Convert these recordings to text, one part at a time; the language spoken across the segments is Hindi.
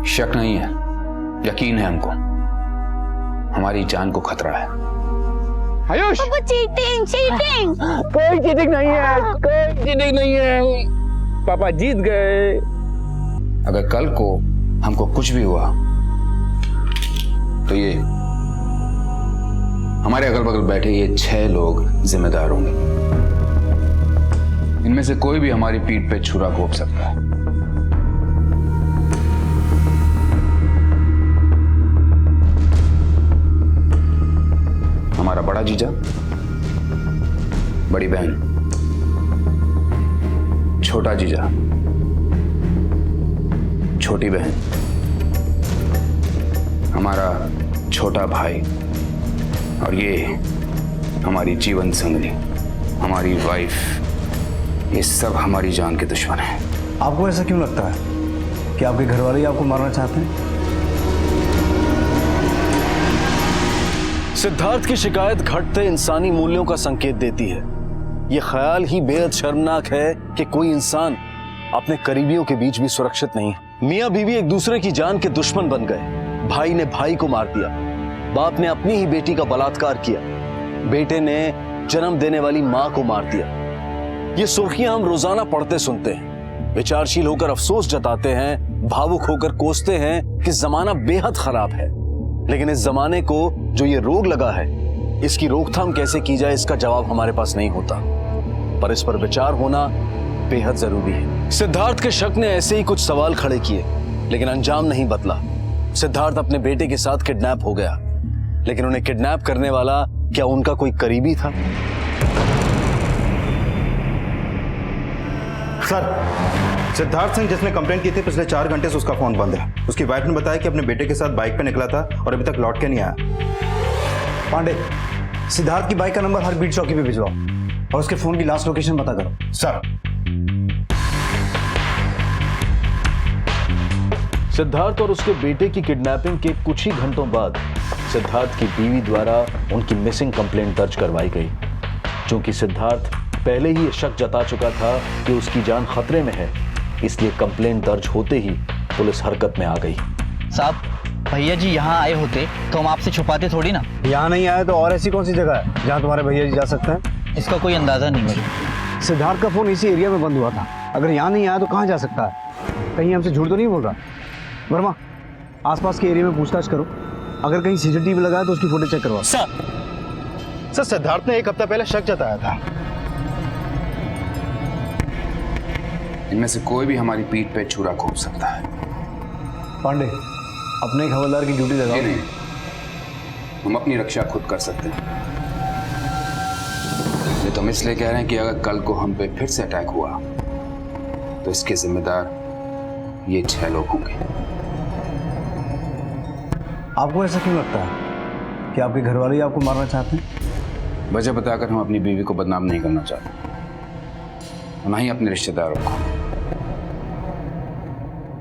शक नहीं है, यकीन है हमको, हमारी जान को खतरा है। Ayush, cheating cheating. कोई चीटिंग नहीं है, कोई चीटिंग नहीं है, पापा जीत गए। अगर कल को हमको कुछ भी हुआ तो ये हमारे अगल बगल बैठे ये 6 लोग जिम्मेदार होंगे। इनमें से कोई भी हमारी पीठ पे छुरा घोंप सकता है। हमारा बड़ा जीजा, बड़ी बहन, छोटा जीजा, छोटी बहन, हमारा छोटा भाई और ये हमारी जीवन संगनी, हमारी वाइफ, ये सब हमारी जान के दुश्मन हैं। आपको ऐसा क्यों लगता है कि आपके घर वाले ही आपको मारना चाहते हैं? सिद्धार्थ की शिकायत घटते इंसानी मूल्यों का संकेत देती है। यह ख्याल ही बेहद शर्मनाक है कि कोई इंसान अपने करीबियों के बीच भी सुरक्षित नहीं है। मियां बीवी एक दूसरे की जान के दुश्मन बन गए। भाई ने भाई को मार दिया, बाप ने अपनी ही बेटी का बलात्कार किया, बेटे ने जन्म देने वाली मां को मार दिया। ये सुर्खियां हम रोजाना पढ़ते सुनते हैं। विचारशील होकर अफसोस जताते हैं, भावुक होकर कोसते हैं कि जमाना बेहद खराब है। लेकिन इस जमाने को जो ये रोग लगा है, इसकी रोकथाम कैसे की जाए, इसका जवाब हमारे पास नहीं होता, पर इस पर विचार होना बेहद जरूरी है। सिद्धार्थ के शक ने ऐसे ही कुछ सवाल खड़े किए, लेकिन अंजाम नहीं बदला। सिद्धार्थ अपने बेटे के साथ किडनैप हो गया, लेकिन उन्हें किडनैप करने वाला क्या उनका कोई करीबी था? सर, सिद्धार्थ सिंह जिसने कंप्लेंट की थी, पिछले 4 घंटे से उसका फोन बंद है। उसकी वाइफ ने बताया कि अपने बेटे के साथ बाइक पे निकला था और अभी तक लौट के नहीं आया। पांडे, सिद्धार्थ की बाइक का नंबर हर बीट चौकी पे भिजवाओ और उसके फोन की लास्ट लोकेशन पता करो। सर। सिद्धार्थ और उसके बेटे की किडनैपिंग के कुछ ही घंटों बाद सिद्धार्थ की बीवी द्वारा उनकी मिसिंग कंप्लेंट दर्ज करवाई गई। चूंकि सिद्धार्थ पहले ही शक जता चुका था कि उसकी जान खतरे में है, इसलिए कंप्लेंट दर्ज होते ही पुलिस हरकत में आ गई। साहब, भैया जी यहाँ आए होते तो हम आपसे छुपाते थोड़ी ना। यहाँ नहीं आए तो और ऐसी कौन सी जगह है जहाँ तुम्हारे भैया जी जा सकते हैं? इसका कोई अंदाजा नहीं मुझे। सिद्धार्थ का फोन इसी एरिया में बंद हुआ था। अगर यहाँ नहीं आया तो कहाँ जा सकता है? कहीं हमसे झूठ तो नहीं बोल रहा? वर्मा, आसपास के एरिया में पूछताछ करो, अगर कहीं सीसीटीवी लगा है तो उसकी फोटो चेक करवाओ। सर, सिद्धार्थ ने 1 हफ्ता पहले शक जताया था। इनमें से कोई भी हमारी पीठ पे छुरा घोंप सकता है। पांडे, अपने एक हवलदार की ड्यूटी लगाओ। नहीं, हम अपनी रक्षा खुद कर सकते हैं। ये तो हम इसलिए कह रहे हैं कि अगर कल को हम पे फिर से अटैक हुआ तो इसके जिम्मेदार ये 6 लोग होंगे। आपको ऐसा क्यों लगता है कि आपके घर वाले ही आपको मारना चाहते हैं? वजह बताकर हम अपनी बीवी को बदनाम नहीं करना चाहते, ना ही अपने रिश्तेदारों को।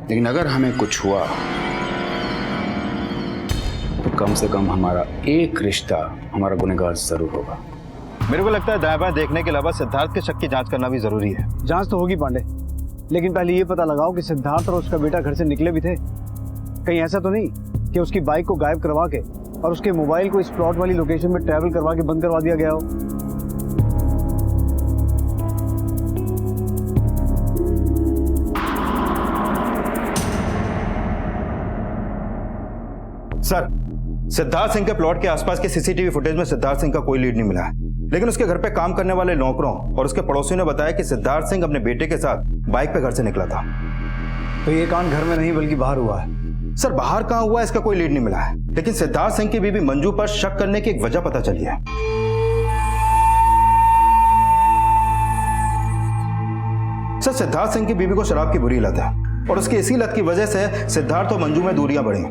लेकिन अगर हमें कुछ हुआ तो कम से कम हमारा एक रिश्ता हमारा गुनहगार जरूर होगा। मेरे को लगता है दाएं बाएं देखने के अलावा सिद्धार्थ के शक की जांच करना भी जरूरी है। जांच तो होगी पांडे, लेकिन पहले ये पता लगाओ कि सिद्धार्थ और उसका बेटा घर से निकले भी थे। कहीं ऐसा तो नहीं कि उसकी बाइक को गायब करवा के और उसके मोबाइल को इस प्लॉट वाली लोकेशन में ट्रैवल करवा के बंद करवा दिया गया हो? सर, सिद्धार्थ सिंह के प्लॉट के आसपास के सीसीटीवी फुटेज में सिद्धार्थ सिंह का कोई लीड नहीं मिला है, लेकिन उसके घर पे काम करने वाले नौकरों और उसके पड़ोसियों ने बताया कि सिद्धार्थ सिंह अपने बेटे के साथ बाइक पे घर से निकला था। तो ये कांड घर में नहीं बल्कि बाहर हुआ है। सर, बाहर कहां हुआ इसका कोई लीड नहीं मिला है, लेकिन सिद्धार्थ सिंह की बीवी मंजू पर शक करने की एक वजह पता चली है। सर, सिद्धार्थ सिंह की बीवी को शराब की बुरी लत है और उसकी इसी लत की वजह से सिद्धार्थ और मंजू में दूरियां बढ़ी।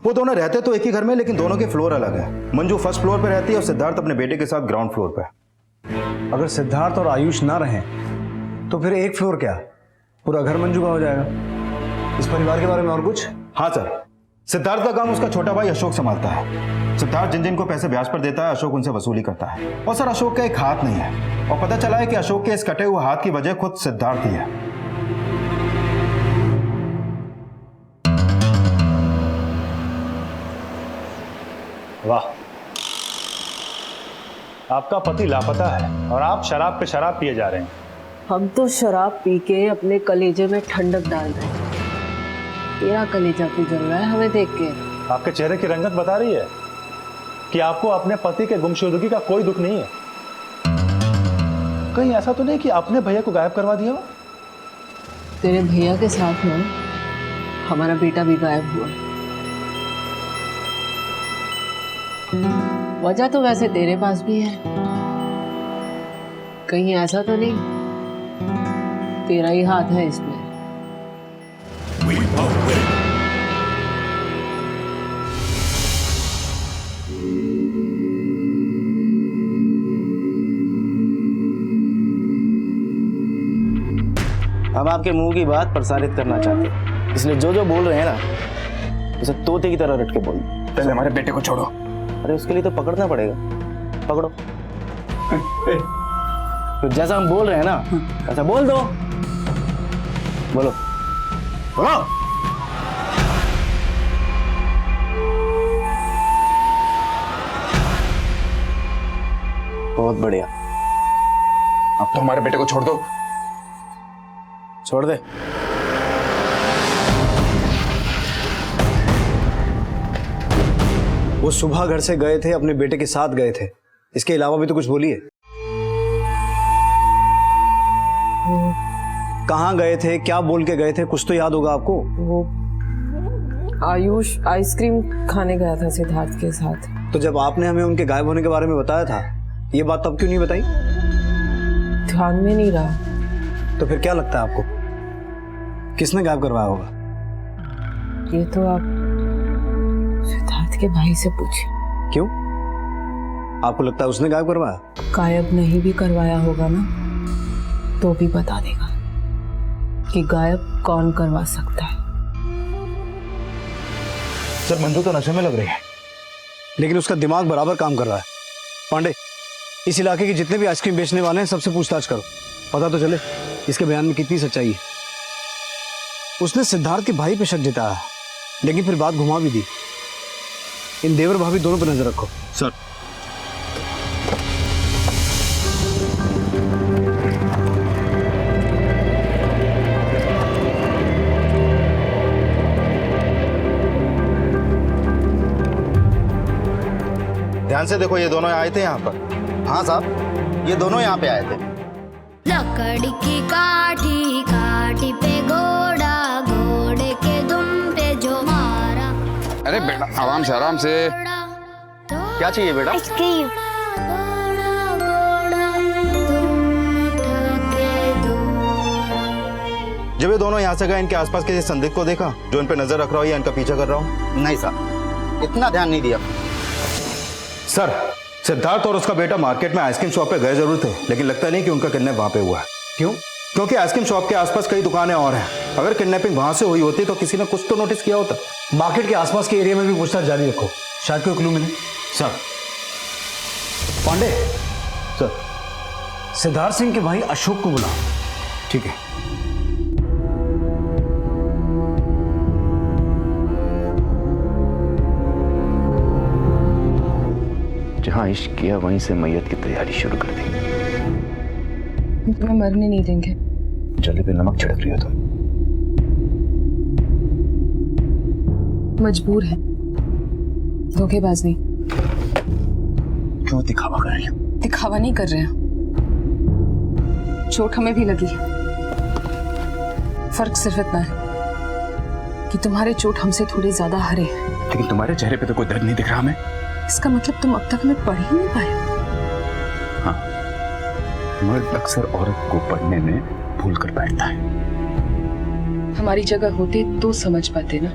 वो दोनों रहते तो एक ही घर में, लेकिन दोनों के फ्लोर अलग है। मंजू फर्स्ट फ्लोर पे रहती है और सिद्धार्थ अपने बेटे के साथ ग्राउंड फ्लोर पे। अगर सिद्धार्थ और आयुष ना रहें तो फिर एक फ्लोर क्या, पूरा घर मंजू का हो जाएगा। इस परिवार के बारे में और कुछ? हाँ सर, सिद्धार्थ का काम उसका छोटा भाई अशोक संभालता है। सिद्धार्थ जिन जिन को पैसे ब्याज पर देता है, अशोक उनसे वसूली करता है। और सर, अशोक का एक हाथ नहीं है और पता चला है कि अशोक के इस कटे हुए हाथ की वजह खुद सिद्धार्थ ही है। वाह, आपका पति लापता है और आप शराब पे शराब पिए जा रहे हैं। हम तो शराब पी के अपने कलेजे में ठंडक डाल रहे हैं। तेरा कलेजा क्यों जल रहा है हमें देख के? आपके चेहरे की रंगत बता रही है कि आपको अपने पति के गुमशुदगी का कोई दुख नहीं है। कहीं ऐसा तो नहीं कि आपने भैया को गायब करवा दिया हो? तेरे भैया के साथ में हमारा बेटा भी गायब हुआ। वजह तो वैसे तेरे पास भी है। कहीं ऐसा तो नहीं तेरा ही हाथ है इसमें? हम आपके मुंह की बात प्रसारित करना चाहते हैं, इसलिए जो जो बोल रहे हैं ना उसे तोते की तरह रट के बोल। पहले हमारे बेटे को छोड़ो। अरे उसके लिए तो पकड़ना पड़ेगा, पकड़ो। तो जैसा हम बोल रहे हैं ना ऐसा बोल दो। बोलो बोलो। बहुत बढ़िया, अब तो हमारे बेटे को छोड़ दो। छोड़ दे। वो सुबह घर से गए थे, अपने बेटे के साथ गए थे, इसके अलावा भी तो कुछ बोलिए। कहाँ गए थे, क्या बोल के गए थे, कुछ तो याद होगा आपको। वो आयुष आइसक्रीम खाने गया था सिद्धार्थ के साथ। तो जब आपने हमें उनके गायब होने के बारे में बताया था, ये बात तब क्यों नहीं बताई? ध्यान में नहीं रहा। तो फिर क्या लगता है आपको, किसने गायब करवाया होगा? ये तो आप सिद्धार्थ के भाई से पूछिए। क्यों, आपको लगता है उसने गायब करवाया? गायब नहीं भी करवाया होगा ना तो भी बता देगा कि गायब कौन करवा सकता है। सर मंजू तो नशे में लग रही है। लेकिन उसका दिमाग बराबर काम कर रहा है। पांडे, इस इलाके के जितने भी आइसक्रीम बेचने वाले हैं सबसे पूछताछ करो, पता तो चले इसके बयान में कितनी सच्चाई है। उसने सिद्धार्थ के भाई पे शक जताया, लेकिन फिर बात घुमा भी दी। इन देवर भाभी दोनों पर नजर रखो। सर ध्यान से देखो, ये दोनों आए थे यहाँ पर। हाँ साहब, ये दोनों यहाँ पे आए थे। लकड़ी की काठी काठी पे घोड़ा घोड़े के दुम पे जो मारा। अरे बेटा आराम से आराम से। क्या चाहिए बेटा? आइसक्रीम। जब ये दोनों यहाँ से गए, इनके आसपास किसी संदिग्ध को देखा जो इन पे नजर रख रहा हो या इनका पीछा कर रहा हो? नहीं साहब, इतना ध्यान नहीं दिया। सर सिद्धार्थ और उसका बेटा मार्केट में आइसक्रीम शॉप पे गए जरूर थे, लेकिन लगता नहीं कि उनका किडनैप वहां पे हुआ है। क्यों? क्योंकि आइसक्रीम शॉप के आसपास कई दुकानें और हैं। अगर किडनैपिंग वहां से हुई होती तो किसी ने कुछ तो नोटिस किया होता। मार्केट के आसपास के एरिया में भी पूछताछ जारी रखो, शायद कोई क्लू मिले। सर। पांडे, सर। सिद्धार्थ सिंह के भाई अशोक को बुला। ठीक है। जहां इश्क किया वहीं से मैयत की तैयारी शुरू कर दी। तुम्हें मरने नहीं देंगे। जले पे नमक छिड़क रही हो तुम। मजबूर है, धोखेबाज नहीं। क्यों दिखावा कर रही हो? दिखावा नहीं कर रहे हैं, चोट हमें भी लगी है। फर्क सिर्फ इतना है कि तुम्हारे चोट हमसे थोड़ी ज्यादा हरे हैं। लेकिन तुम्हारे चेहरे पे तो कोई दर्द नहीं दिख रहा हमें। इसका मतलब तुम अब तक हमें पढ़ ही नहीं पाए। हाँ, मर्द अक्सर औरत को पढ़ने में भूल कर बैठता है। हमारी जगह होते तो समझ पाते ना।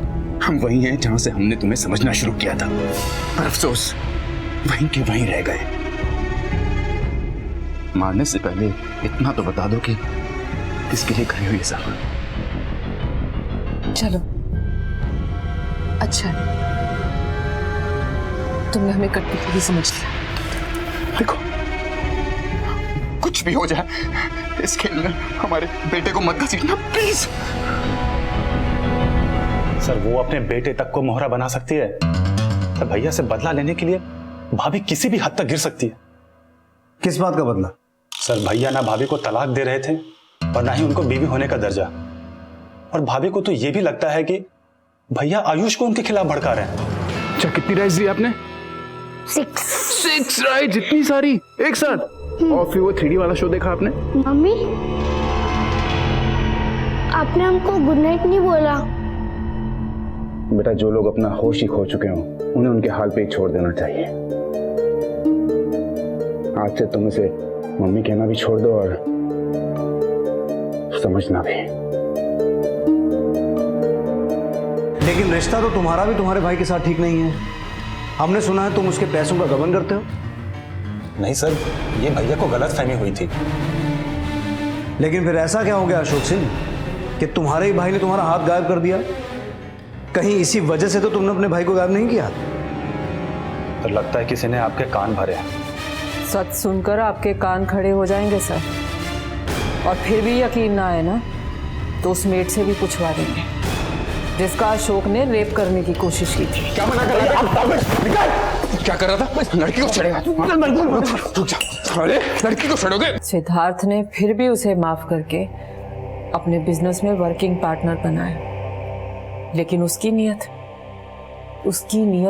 हम वही हैं जहां से हमने तुम्हें समझना शुरू किया था, पर अफसोस वहीं के वहीं रह गए। मारने से पहले इतना तो बता दो कि किसके लिए करी हुई ये सब। चलो अच्छा है, तुमने हमें कठपुतली समझ लिया। देखो, कुछ भी हो जाए इस खेल में हमारे बेटे को मत घसीटना प्लीज। सर वो अपने बेटे तक को मोहरा बना सकती है, तो भैया से बदला लेने के लिए भाभी किसी भी हद तक गिर सकती है। किस बात का बदला? सर, भैया ना भाभी को तलाक दे रहे थे और ना ही उनको बीवी होने का दर्जा। और भाभी को तो ये भी लगता है कि भैया आयुष को उनके खिलाफ भड़का रहे हैं। अच्छा, कितनी राइट्स दी आपने? 6 राइट्स, इतनी सारी एक साथ? और फिर वो 3D वाला शो देखा आपने? मम्मी, आपने हमको गुड नाइट नहीं बोला। बेटा, जो लोग अपना होश ही खो चुके हों उन्हें उनके हाल पे ही छोड़ देना चाहिए। आज से तुम इसे मम्मी कहना भी छोड़ दो और समझना भी। लेकिन रिश्ता तो तुम्हारा भी तुम्हारे भाई के साथ ठीक नहीं है। हमने सुना है तुम उसके पैसों का गबन करते हो। नहीं सर, ये भैया को गलत फहमी हुई थी। लेकिन फिर ऐसा क्या हो गया अशोक सिंह कि तुम्हारे ही भाई ने तुम्हारा हाथ गायब कर दिया? कहीं इसी वजह से तो तुमने अपने भाई को गायब नहीं किया? तो लगता है किसी ने आपके कान भरे हैं। सच सुनकर आपके कान खड़े हो जाएंगे सर, और फिर भी यकीन ना आए ना तो उस मेट से भी पूछवा देंगे जिसका अशोक ने रेप करने की कोशिश की थी। क्या मना कर रहा था? क्या कर रहा था? लड़की को छेड़ेगा? रुक जा। अरे लड़की को छेड़ोगे? सिद्धार्थ ने फिर भी उसे माफ करके अपने बिजनेस में वर्किंग पार्टनर बनाया, लेकिन उसकी नीयत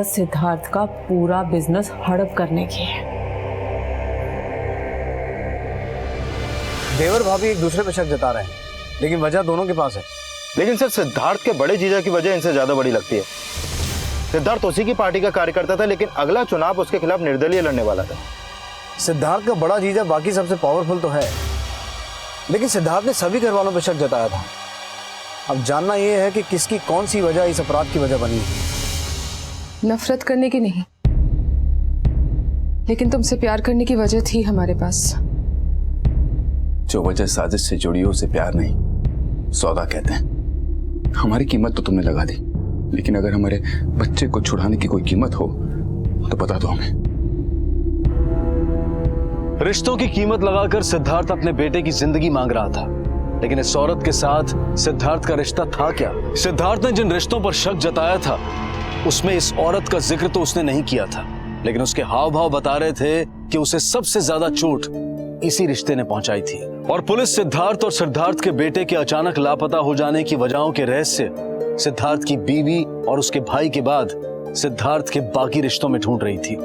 सिद्धार्थ का पूरा बिजनेस हड़प करने की है। देवर भाभी एक दूसरे पे शक जता रहे हैं, लेकिन वजह दोनों के पास है। लेकिन सर, सिद्धार्थ के बड़े जीजा की वजह इनसे ज्यादा बड़ी लगती है। सिद्धार्थ उसी की पार्टी का कार्यकर्ता था, लेकिन अगला चुनाव उसके खिलाफ निर्दलीय लड़ने वाला था। सिद्धार्थ का बड़ा जीजा बाकी सबसे पावरफुल तो है, लेकिन सिद्धार्थ ने सभी घर वालों पर शक जताया था। अब जानना यह है कि किसकी कौन सी वजह इस अपराध की वजह बनी। नफरत करने की नहीं, लेकिन तुमसे प्यार करने की वजह थी हमारे पास। जो वजह साजिश से जुड़ी हो उसे प्यार नहीं, सौदा कहते हैं। हमारी कीमत तो तुमने लगा दी, लेकिन अगर हमारे बच्चे को छुड़ाने की कोई कीमत हो तो बता दो हमें। रिश्तों की कीमत लगाकर सिद्धार्थ अपने बेटे की जिंदगी मांग रहा था, लेकिन इस औरत के साथ सिद्धार्थ का रिश्ता था क्या? सिद्धार्थ ने जिन रिश्तों पर शक जताया था उसमें इस औरत का जिक्र तो उसने नहीं किया था, लेकिन उसके हाव भाव बता रहे थे कि उसे सबसे ज्यादा चोट इसी रिश्ते ने पहुंचाई थी। और पुलिस सिद्धार्थ और सिद्धार्थ के बेटे के अचानक लापता हो जाने की वजहों के रहस्य सिद्धार्थ की बीवी और उसके भाई के बाद सिद्धार्थ के बाकी रिश्तों में ढूंढ रही थी।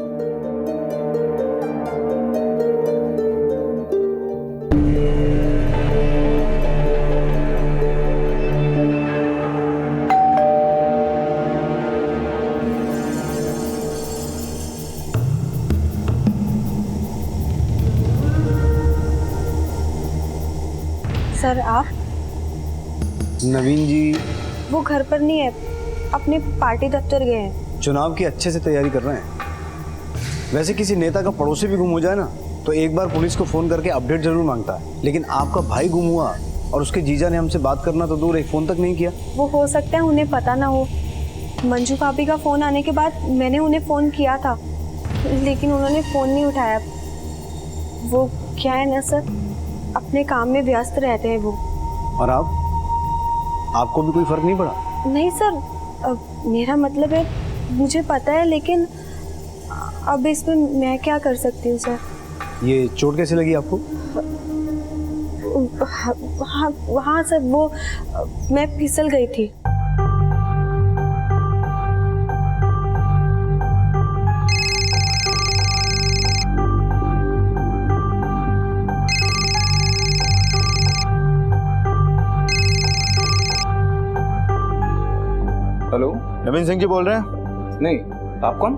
सर, आप? नवीन जी वो घर पर नहीं है, अपने पार्टी दफ्तर गए हैं। चुनाव की अच्छे से तैयारी कर रहे हैं। वैसे किसी नेता का पड़ोसी भी गुम हो जाए ना तो एक बार पुलिस को फोन करके अपडेट जरूर मांगता है, लेकिन आपका भाई गुम हुआ और उसके जीजा ने हमसे बात करना तो दूर, एक फोन तक नहीं किया। वो हो सकता है उन्हें पता ना हो। मंजू भाभी का फोन आने के बाद मैंने उन्हें फोन किया था, लेकिन उन्होंने फोन नहीं उठाया। वो क्या है ना सर, अपने काम में व्यस्त रहते हैं वो। और आपको भी कोई फर्क नहीं पड़ा? नहीं सर, मेरा मतलब है मुझे पता है, लेकिन अब इसमें मैं क्या कर सकती हूँ सर? ये चोट कैसे लगी आपको? हाँ सर, वो मैं फिसल गई थी। हेलो, नवीन सिंह जी बोल रहे हैं? नहीं, आप कौन?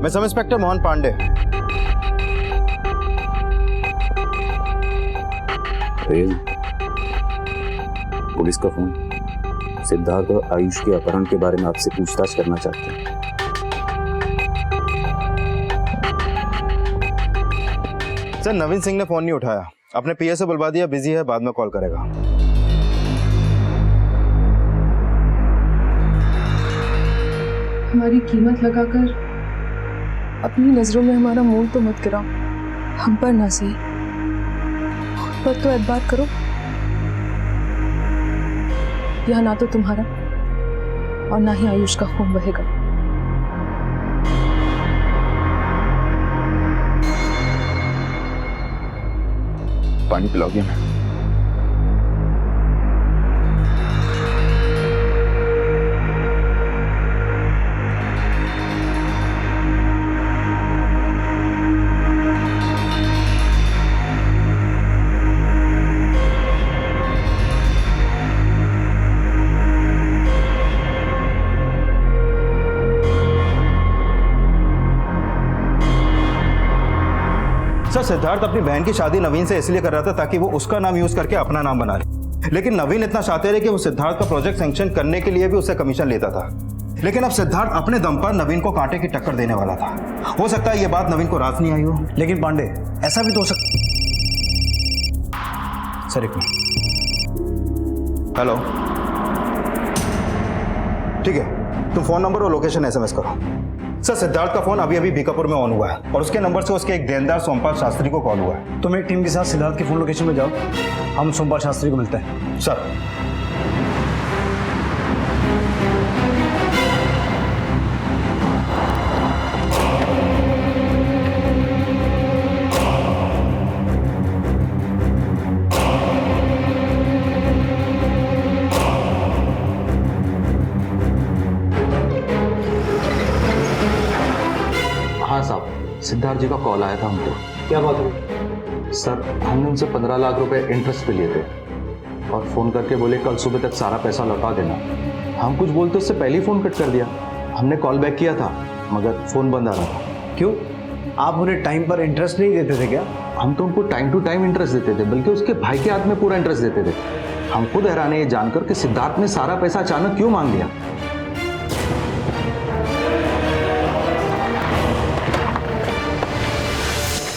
मैं sub inspector Mohan Pandey. Police का फोन। सिद्धार्थ और आयुष के अपहरण के बारे में आपसे पूछताछ करना चाहते हैं। सर, नवीन सिंह ने फोन नहीं उठाया, अपने पीए से बुलवा दिया, बिजी है, बाद में कॉल करेगा। हमारी कीमत लगाकर अपनी नजरों में हमारा मूड तो मत गिराओ, हम पर ना सही पर तो एतबार करो। यहाँ ना तो तुम्हारा और ना ही आयुष का खून बहेगा। पानी पिलाओगे मैं? सर, सिद्धार्थ अपनी बहन की शादी नवीन से इसलिए कर रहा था ताकि वो उसका नाम यूज करके अपना नाम बना ले। लेकिन नवीन इतना शातिर है कि वो सिद्धार्थ का प्रोजेक्ट सैंक्शन करने के लिए भी उससे कमीशन लेता था। लेकिन अब सिद्धार्थ अपने दम पर नवीन को कांटे की टक्कर देने वाला था। हो सकता है ये बात नवीन को रास नहीं आई हो। लेकिन पांडे, ऐसा भी तो हो सकता। सर एक मिनट। हेलो, ठीक है, तुम फोन नंबर और लोकेशन एसएमएस करो। सर, सिद्धार्थ का फोन अभी अभी बीकापुर में ऑन हुआ है और उसके नंबर से उसके एक देनदार सोमपाल शास्त्री को कॉल हुआ है। तुम एक टीम के साथ सिद्धार्थ की फोन लोकेशन में जाओ, हम सोमपाल शास्त्री को मिलते हैं। सर। हाँ साहब, सिद्धार्थ जी का कॉल आया था हमको। क्या बात है? सर, हमने उनसे 15 लाख रुपए इंटरेस्ट पे लिए थे और फोन करके बोले कल सुबह तक सारा पैसा लौटा देना। हम कुछ बोलते उससे पहले ही फोन कट कर दिया। हमने कॉल बैक किया था मगर फोन बंद आ रहा था। क्यों? आप उन्हें टाइम पर इंटरेस्ट नहीं देते थे क्या? हम तो उनको टाइम टू टाइम इंटरेस्ट देते थे, बल्कि उसके भाई के हाथ में पूरा इंटरेस्ट देते थे। हम खुद हैरान है ये जानकर कि सिद्धार्थ ने सारा पैसा अचानक क्यों मांग लिया।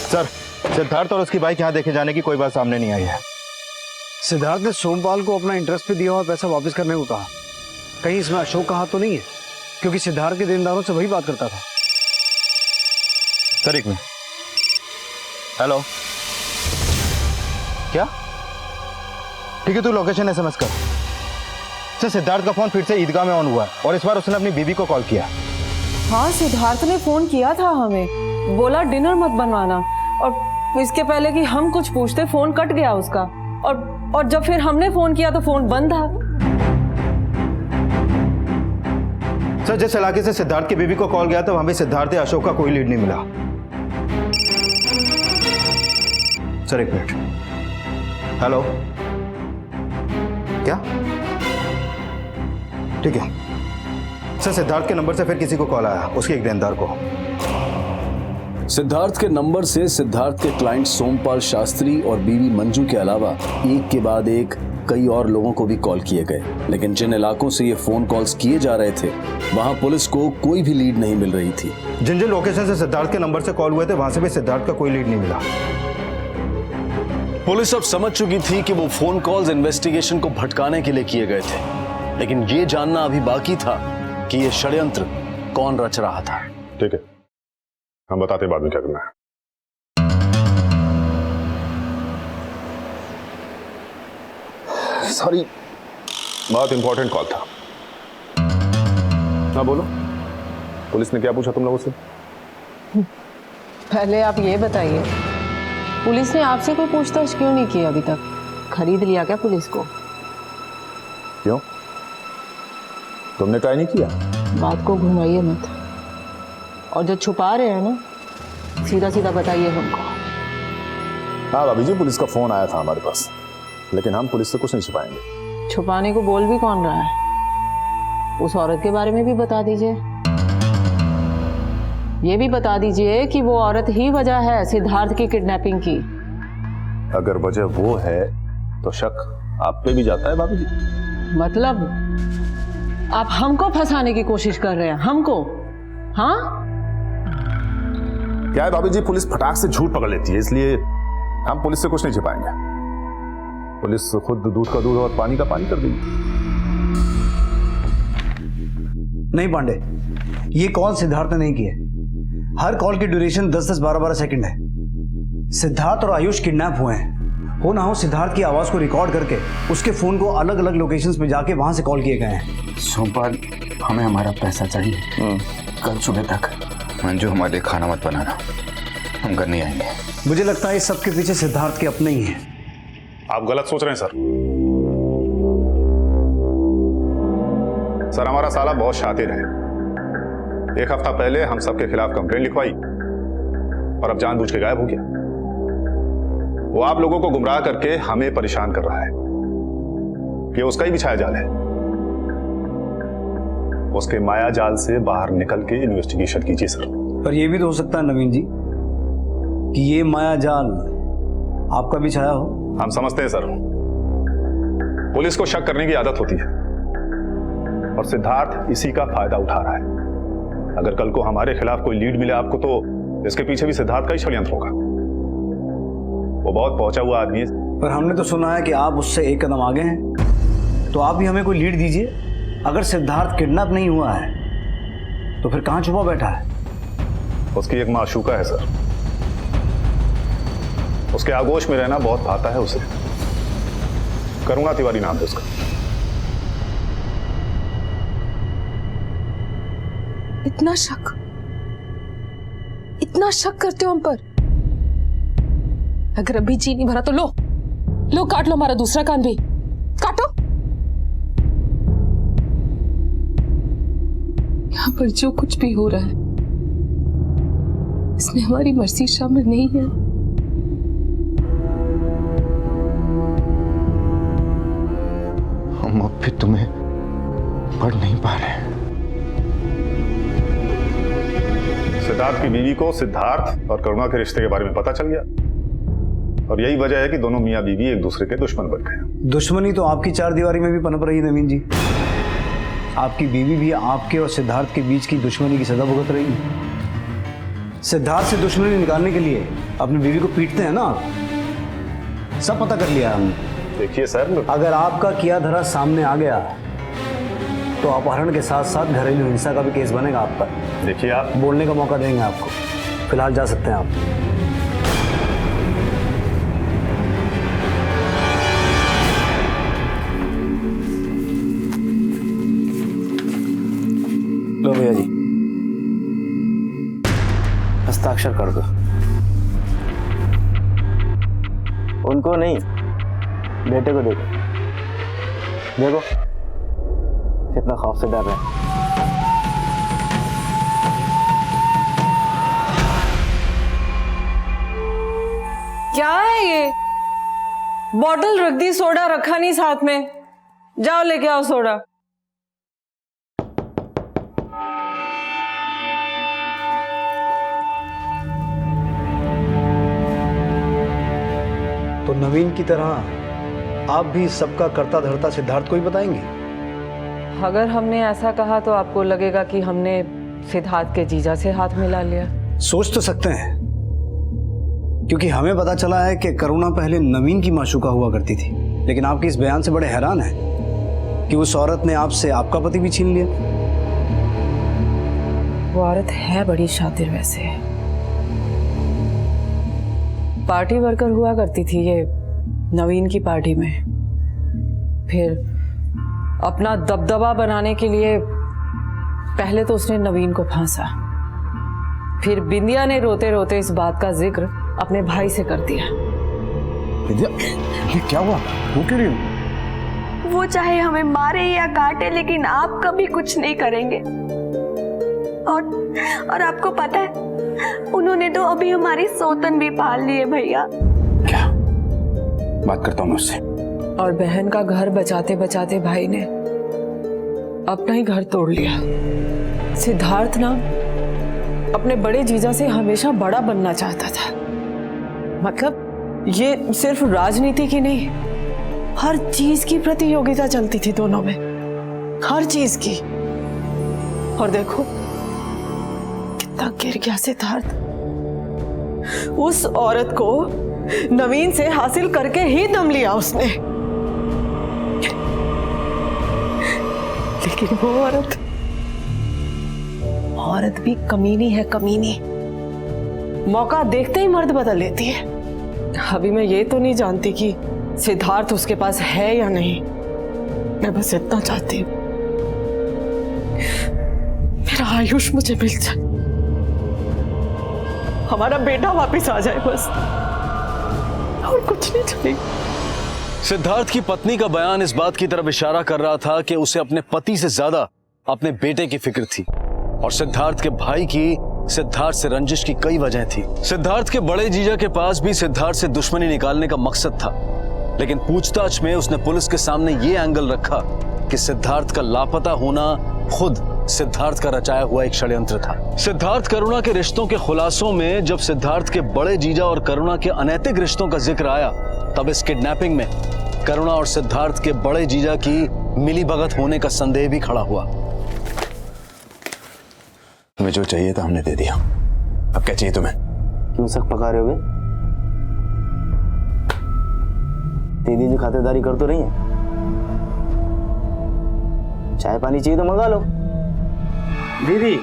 सर, सिद्धार्थ और उसकी बाइक यहाँ देखे जाने की कोई बात सामने नहीं आई है। सिद्धार्थ ने सोमपाल को अपना इंटरेस्ट पे दिया हुआ पैसा वापस करने को कहा। कहीं इसमें अशोक का हाथ तो नहीं है? क्योंकि सिद्धार्थ के देनदारों से वही बात करता था। सर एक मिनट। हेलो, क्या? ठीक है, तू लोकेशन एसएमएस कर। सर, सिद्धार्थ का फोन फिर से ईदगाह में ऑन हुआ है और इस बार उसने अपनी बीवी को कॉल किया। हाँ, सिद्धार्थ ने फोन किया था हमें, बोला डिनर मत बनवाना, और इसके पहले कि हम कुछ पूछते फोन कट गया उसका। और जब फिर हमने फोन किया तो फोन बंद था। सर, जिस इलाके से सिद्धार्थ की बीवी को कॉल गया था वहां भी सिद्धार्थ या अशोक का कोई लीड नहीं मिला। सर एक मिनट। हेलो, क्या? ठीक है सर, सिद्धार्थ के नंबर से फिर किसी को कॉल आया, उसके एक देनदार को। सिद्धार्थ के नंबर से सिद्धार्थ के क्लाइंट सोमपाल शास्त्री और बीवी मंजू के अलावा एक के बाद एक कई और लोगों को भी कॉल किए गए। लेकिन जिन इलाकों से ये फोन कॉल्स किए जा रहे थे वहां पुलिस को कोई भी लीड नहीं मिल रही थी। जिन जिन लोकेशन से सिद्धार्थ के नंबर से कॉल हुए थे वहां से भी सिद्धार्थ का कोई लीड नहीं मिला। पुलिस अब समझ चुकी थी कि वो फोन कॉल्स इन्वेस्टिगेशन को भटकाने के लिए किए गए थे, लेकिन ये जानना अभी बाकी था कि ये षड्यंत्र कौन रच रहा था। ठीक है, हम बताते बाद में क्या करना है। सॉरी, बहुत इंपॉर्टेंट कॉल था। हाँ बोलो, पुलिस ने क्या पूछा तुम लोगों से? पहले आप ये बताइए, पुलिस ने आपसे कोई पूछताछ क्यों नहीं की अभी तक? खरीद लिया क्या पुलिस को? क्यों, तुमने ट्राई नहीं किया? बात को घुमाइए मत, और जो छुपा रहे हैं ना सीधा सीधा बताइए हमको। हाँ भाभी जी, पुलिस का फोन आया था हमारे पास, लेकिन हम पुलिस से कुछ नहीं छुपाएंगे। छुपाने को बोल भी कौन रहा है? उस औरत के बारे में भी बता दीजिए। ये भी बता दीजिए कि वो औरत ही वजह है सिद्धार्थ की किडनैपिंग की। अगर वजह वो है तो शक आप पे भी जाता है भाभी जी। मतलब आप हमको फंसाने की कोशिश कर रहे हैं? हमको? हाँ, क्या है भाभी जी, पुलिस फटाक से झूठ पकड़ लेती है, इसलिए हम पुलिस से कुछ नहीं छिपाएंगे। पुलिस खुद दूध का दूध और पानी का पानी कर देगी। नहीं पांडे, ये कॉल सिद्धार्थ ने नहीं की है। हर कॉल की ड्यूरेशन 10-10, 12-12 सेकंड है। सिद्धार्थ और आयुष किडनैप हुए हैं। हो ना हो सिद्धार्थ की आवाज को रिकॉर्ड करके उसके फोन को अलग अलग लोकेशंस पे जाके वहां से कॉल किए गए हैं। सोमपाल, हमें हमारा पैसा चाहिए कल सुबह तक। मंजू, हमारे खाना मत बनाना, हम घर नहीं आएंगे। मुझे लगता है इस सब के पीछे सिद्धार्थ के अपने ही हैं। आप गलत सोच रहे हैं सर, हमारा साला बहुत शातिर है। 1 हफ्ता पहले हम सबके खिलाफ कंप्लेंट लिखवाई और अब जानबूझ के गायब हो गया। वो आप लोगों को गुमराह करके हमें परेशान कर रहा है। ये उसका ही बिछाया जाल है। उसके माया जाल से बाहर निकल के इन्वेस्टिगेशन कीजिए सर। पर यह भी तो हो सकता है नवीन जी कि ये माया जाल आपका बिछाया हो। हम समझते हैं सर, पुलिस को शक करने की आदत होती है और सिद्धार्थ इसी का फायदा उठा रहा है। अगर कल को हमारे खिलाफ कोई लीड मिले आपको तो इसके पीछे भी सिद्धार्थ का ही षड्यंत्र होगा। वो बहुत पहुंचा हुआ आदमी है। पर हमने तो सुना है कि आप उससे 1 कदम आगे हैं, तो आप भी हमें कोई लीड दीजिए। अगर सिद्धार्थ किडनैप नहीं हुआ है तो फिर कहां छुपा बैठा है? उसकी एक माशूका है सर, उसके आगोश में रहना बहुत भाता है उसे। करुणा तिवारी नाम है उसका। इतना शक करते हो हम पर? अगर अभी जी नहीं भरा तो लो काट लो हमारा दूसरा कान भी काटो। यहाँ पर जो कुछ भी हो रहा है इसमें हमारी मर्जी शामिल नहीं है। हम अब भी तुम्हें पढ़ नहीं पा रहे। सिद्धार्थ की बीवी को सिद्धार्थ और करुणा के रिश्ते के बारे में पता चल गया और यही वजह है कि दोनों मियां बीवी एक दूसरे के दुश्मन बन गए। दुश्मनी तो आपकी 4 दीवारी में भी पनप रही है नवीन जी। आपकी बीवी भी आपके और सिद्धार्थ के बीच की दुश्मनी की सजा भुगत रही है। सिद्धार्थ से दुश्मनी निकालने के लिए अपनी बीवी को पीटते हैं ना आप। सब पता कर लिया हमने। देखिए सर, अगर आपका किया धरा सामने आ गया तो अपहरण के साथ साथ घरेलू हिंसा का भी केस बनेगा आप पर। देखिए आप बोलने का मौका देंगे आपको। फिलहाल जा सकते हैं आप। लो भैया जी, हस्ताक्षर कर दो। उनको नहीं, बेटे को देखो। देखो कितना खौफ से डर रहे हैं। क्या है ये? बॉटल रख दी, सोडा रखा नहीं साथ में। जाओ लेके आओ सोडा। तो नवीन की तरह आप भी सबका करता धरता सिद्धार्थ को ही बताएंगे? अगर हमने ऐसा कहा तो आपको लगेगा कि हमने सिद्धार्थ के जीजा से हाथ मिला लिया। सोच तो सकते हैं, क्योंकि हमें पता चला है कि करुणा पहले नवीन की माशूका हुआ करती थी, लेकिन आपके इस बयान से बड़े हैरान हैं कि उस औरत ने आपसे आपका पति भी छीन लिया। वो औरत है बड़ी शातिर वैसे। पार्टी वर्कर हुआ करती थी ये नवीन की पार्टी में। फिर अपना दबदबा बनाने के लिए पहले तो उसने नवीन को फांसा, फिर बिंदिया ने रोते रोते इस बात का जिक्र अपने भाई से कर दिया। विद्या, ये क्या हुआ? वो क्यों रही हो? वो चाहे हमें मारे या काटे, लेकिन आप कभी कुछ नहीं करेंगे। और आपको पता है, उन्होंने तो अभी हमारी सौतन भी पाल ली है भैया। क्या बात करता हूँ मैं उससे। और बहन का घर बचाते बचाते भाई ने अपना ही घर तोड़ लिया। सिद्धार्थ ना अपने बड़े जीजा से हमेशा बड़ा बनना चाहता था। मतलब ये सिर्फ राजनीति की नहीं, हर चीज की प्रतियोगिता चलती थी दोनों में, हर चीज की। और देखो कितना गिर गया सिद्धार्थ। उस औरत को नवीन से हासिल करके ही दम लिया उसने। लेकिन वो औरत भी कमीनी है, कमीनी। मौका देखते ही मर्द बदल लेती है। अभी मैं ये तो नहीं जानती कि सिद्धार्थ उसके पास है या नहीं। मैं बस इतना चाहती हूँ मेरा आयुष मुझे मिल जाए, हमारा बेटा वापस आ जाए, बस और कुछ नहीं चाहिए। सिद्धार्थ की पत्नी का बयान इस बात की तरफ इशारा कर रहा था कि उसे अपने पति से ज्यादा अपने बेटे की फिक्र थी, और सिद्धार्थ के भाई की सिद्धार्थ से रंजिश की कई वजह थी। सिद्धार्थ के बड़े जीजा के पास भी सिद्धार्थ से दुश्मनी निकालने का मकसद था, लेकिन पूछताछ में उसने पुलिस के सामने ये एंगल रखा कि सिद्धार्थ का लापता होना खुद सिद्धार्थ का रचाया हुआ एक षड्यंत्र था। सिद्धार्थ करुणा के रिश्तों के खुलासों में जब सिद्धार्थ के बड़े जीजा और करुणा के अनैतिक रिश्तों का जिक्र आया, तब इस किडनैपिंग में करुणा और सिद्धार्थ के बड़े जीजा की मिलीभगत होने का संदेह भी खड़ा हुआ। तुम्हें जो चाहिए था हमने दे दिया, अब क्या चाहिए तुम्हें? क्यों शक पका रहे हो बे? दीदी जी खातिरदारी कर तो रही है। चाय पानी चाहिए तो मंगा लो। दीदी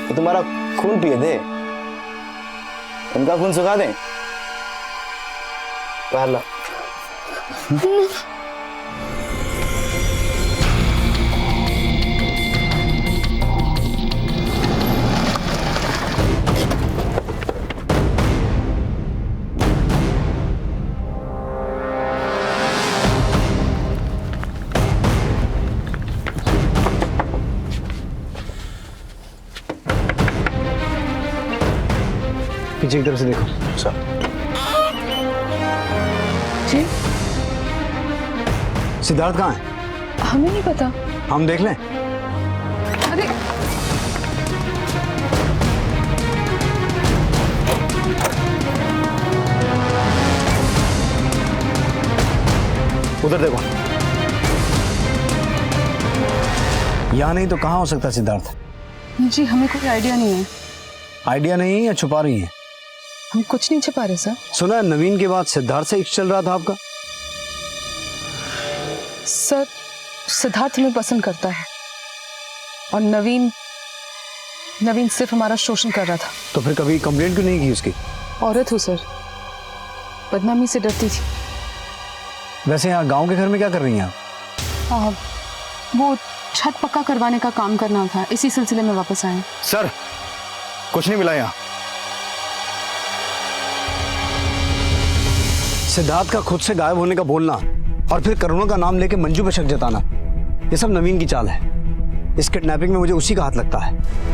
तो तुम्हारा खून पिए दे, उनका खून सुखा दें। बाहर ला। पीछे की तरफ से देखो। सर जी सिद्धार्थ कहाँ है? हमें नहीं पता। हम देख लें? अरे उधर देखो। यहाँ नहीं तो कहाँ हो सकता सिद्धार्थ? जी हमें कोई आइडिया नहीं है। आइडिया नहीं है या छुपा रही है? हम कुछ नहीं छुपा रहे सर। सुना है नवीन के बाद सिद्धार्थ से इश्क चल रहा था आपका? सर सिद्धार्थ हमें पसंद करता है और नवीन सिर्फ हमारा शोषण कर रहा था। तो फिर कभी कंप्लेंट क्यों नहीं की उसकी? औरत हूँ सर, बदनामी से डरती थी। वैसे यहाँ गांव के घर में क्या कर रही हैं आप? वो छत पक्का करवाने का काम करना था, इसी सिलसिले में वापस आए। सर कुछ नहीं मिला यहाँ। सिद्धार्थ का खुद से गायब होने का बोलना और फिर करुणा का नाम लेके मंजू पे शक जताना, ये सब नवीन की चाल है। इस किडनैपिंग में मुझे उसी का हाथ लगता है।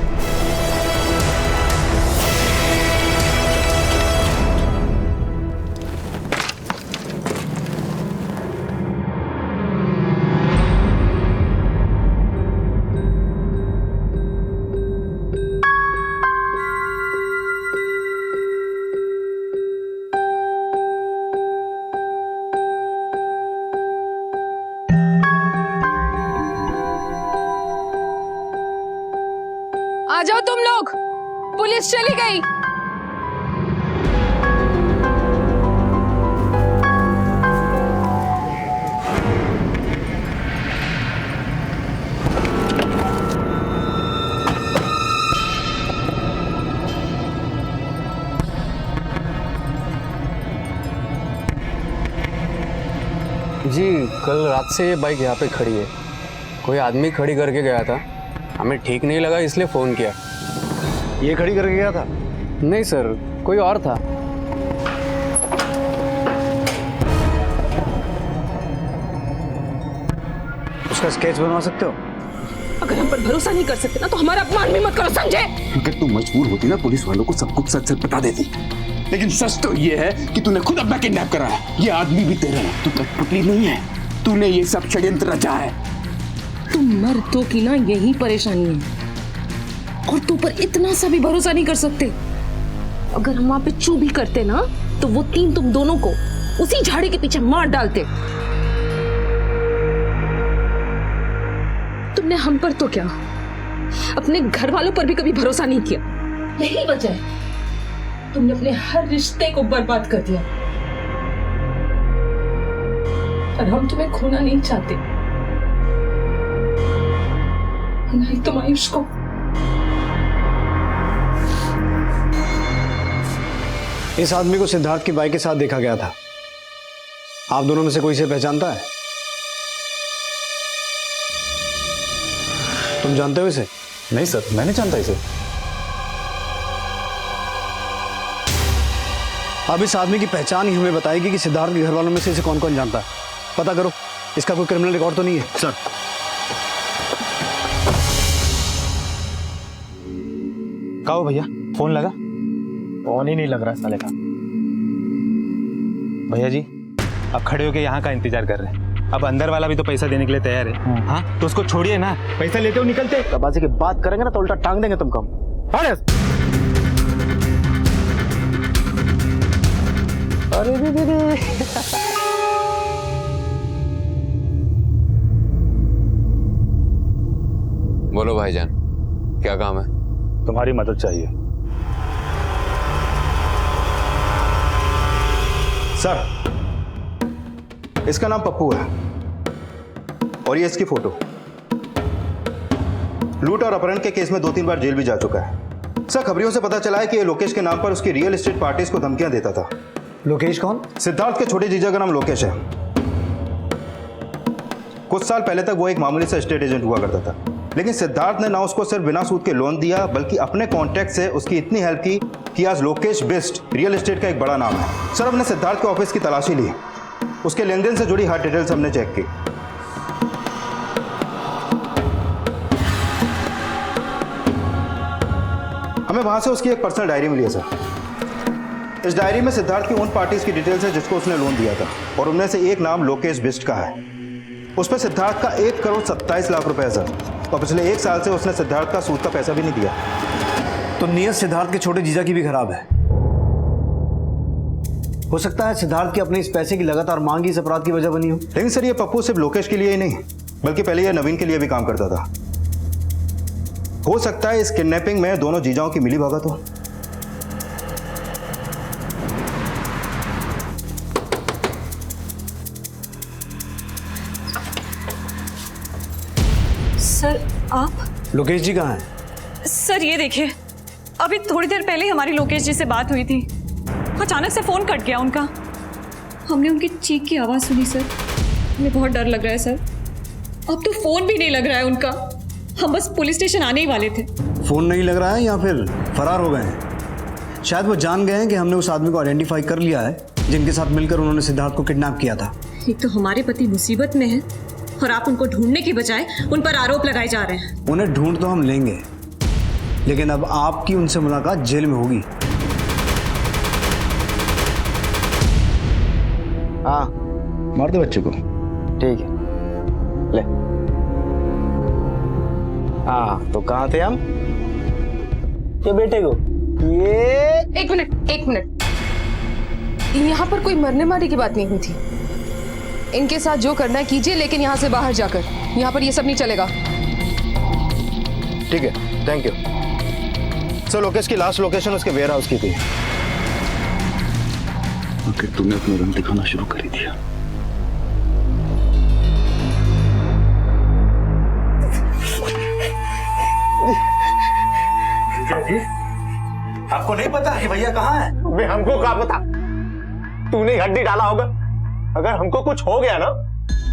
आ जाओ तुम लोग, पुलिस चली गई। जी कल रात से ये बाइक यहाँ पे खड़ी है। कोई आदमी खड़ी करके गया था, हमें ठीक नहीं लगा इसलिए फ़ोन किया। ये खड़ी करके गया था? नहीं सर, कोई और था। उसका स्केच बनवा सकते हो? अगर हम पर भरोसा नहीं कर सकते ना तो हमारा अपमान भी मत करो, समझे? अगर तू मजबूर होती ना पुलिस वालों को सब कुछ सच सच बता देती, लेकिन सच तो ये है कि तूने खुद अपना किडनैप करा है। ये आदमी भी तेरा है, तू कठपुतली नहीं है। तूने ये सब षड्यंत्र रचा है। तुम मर्दों की ना यही परेशानी है, और तू पर इतना सा भी भरोसा नहीं कर सकते। अगर हम वहां पे चू भी करते ना तो वो तीन तुम दोनों को उसी झाड़ी के पीछे मार डालते। तुमने हम पर तो क्या, अपने घर वालों पर भी कभी भरोसा नहीं किया। यही वजह है तुमने अपने हर रिश्ते को बर्बाद कर दिया। और हम तुम्हें खोना नहीं चाहते, नहीं तुम आयुष को। इस आदमी को सिद्धार्थ की बाइक के साथ देखा गया था। आप दोनों में से कोई इसे पहचानता है? तुम जानते हो इसे? नहीं सर, मैं नहीं जानता इसे। अब इस आदमी की पहचान ही हमें बताएगी कि सिद्धार्थ के घर वालों में से इसे कौन कौन जानता है। पता करो, इसका कोई क्रिमिनल रिकॉर्ड तो नहीं है। सर, कहो भैया, फोन लगा? फोन ही नहीं लग रहा साले का। भैया जी, अब खड़े होके यहाँ का इंतजार कर रहे हैं। अब अंदर वाला भी तो पैसा देने के लिए तैयार है। हाँ, तो उसको छोड़िए ना, पैसा लेते हो निकलते। कबाजी की बात करेंगे ना तो उल्टा टांग देंगे तुमको। अरे दीदी बोलो भाईजान, क्या काम है? तुम्हारी मदद चाहिए। सर, इसका नाम पप्पू है और ये इसकी फोटो। लूट और अपहरण के केस में 2-3 बार जेल भी जा चुका है। सर, खबरियों से पता चला है कि ये लोकेश के नाम पर उसकी रियल एस्टेट पार्टीज को धमकियां देता था। लोकेश कौन? सिद्धार्थ के छोटे जीजा का नाम लोकेश है। कुछ साल पहले तक वो एक मामूली सा एस्टेट एजेंट हुआ करता था, लेकिन सिद्धार्थ ने ना उसको सिर्फ बिना सूद के लोन दिया, बल्कि अपने कॉन्टैक्ट से उसकी इतनी हेल्प की कि आज लोकेश बेस्ट रियल एस्टेट का एक बड़ा नाम है। सर, हमने सिद्धार्थ के ऑफिस की तलाशी ली, उसके लेन देन से जुड़ी हर डिटेल्स हमने चेक की। हमें वहां से उसकी एक पर्सनल डायरी मिली है सर। इस डायरी में सिद्धार्थ की उन पार्टीज की डिटेल्स है जिसको उसने लोन दिया था, और उनमें से एक नाम लोकेश बिस्ट का है। उस पर सिद्धार्थ का 1,27,00,000 रुपए है सर, और पिछले 1 साल से उसने सिद्धार्थ का सूद का पैसा भी नहीं दिया। तो नीयत सिद्धार्थ के छोटे जीजा की भी खराब है। हो सकता है सिद्धार्थ की अपने इस पैसे की लगातार मांग ही इस अपराध की वजह बनी हो। लेकिन सर, ये पप्पू सिर्फ लोकेश के लिए ही नहीं, बल्कि पहले ये नवीन के लिए भी काम करता था। हो सकता है इस किडनैपिंग में दोनों जीजाओं की मिली भगत हो। सर, आप? लोकेश जी कहाँ हैं? सर, ये देखिए, अभी थोड़ी देर पहले हमारी लोकेश जी से बात हुई थी। अचानक से फोन कट गया उनका। हमने उनकी चीख की आवाज़ सुनी सर। हमें बहुत डर लग रहा है सर। अब तो फोन भी नहीं लग रहा है उनका। हम बस पुलिस स्टेशन आने ही वाले थे। फोन नहीं लग रहा है या फिर फरार हो गए हैं? शायद वो जान गए हैं कि हमने उस आदमी को आइडेंटिफाई कर लिया है जिनके साथ मिलकर उन्होंने सिद्धार्थ को किडनैप किया था। एक तो हमारे पति मुसीबत में है और आप उनको ढूंढने की बजाय उन पर आरोप लगाए जा रहे हैं। उन्हें ढूंढ तो हम लेंगे, लेकिन अब आपकी उनसे मुलाकात जेल में होगी। हाँ, मार दे बच्चे को। ठीक है, ले। हाँ, तो कहाँ थे हम? ये बेटे को ये एक मिनट, यहाँ पर कोई मरने मारने की बात नहीं हुई थी। इनके साथ जो करना है कीजिए, लेकिन यहाँ से बाहर जाकर। यहाँ पर ये सब नहीं चलेगा। ठीक है, थैंक यू सर। लोकेश की लास्ट लोकेशन उसके वेयर हाउस की थी। आखिर तुमने अपना रंग दिखाना शुरू कर ही दिया। आपको नहीं पता कि भैया कहाँ है? वे हमको क्या पता? तूने हड्डी डाला होगा। अगर हमको कुछ हो गया ना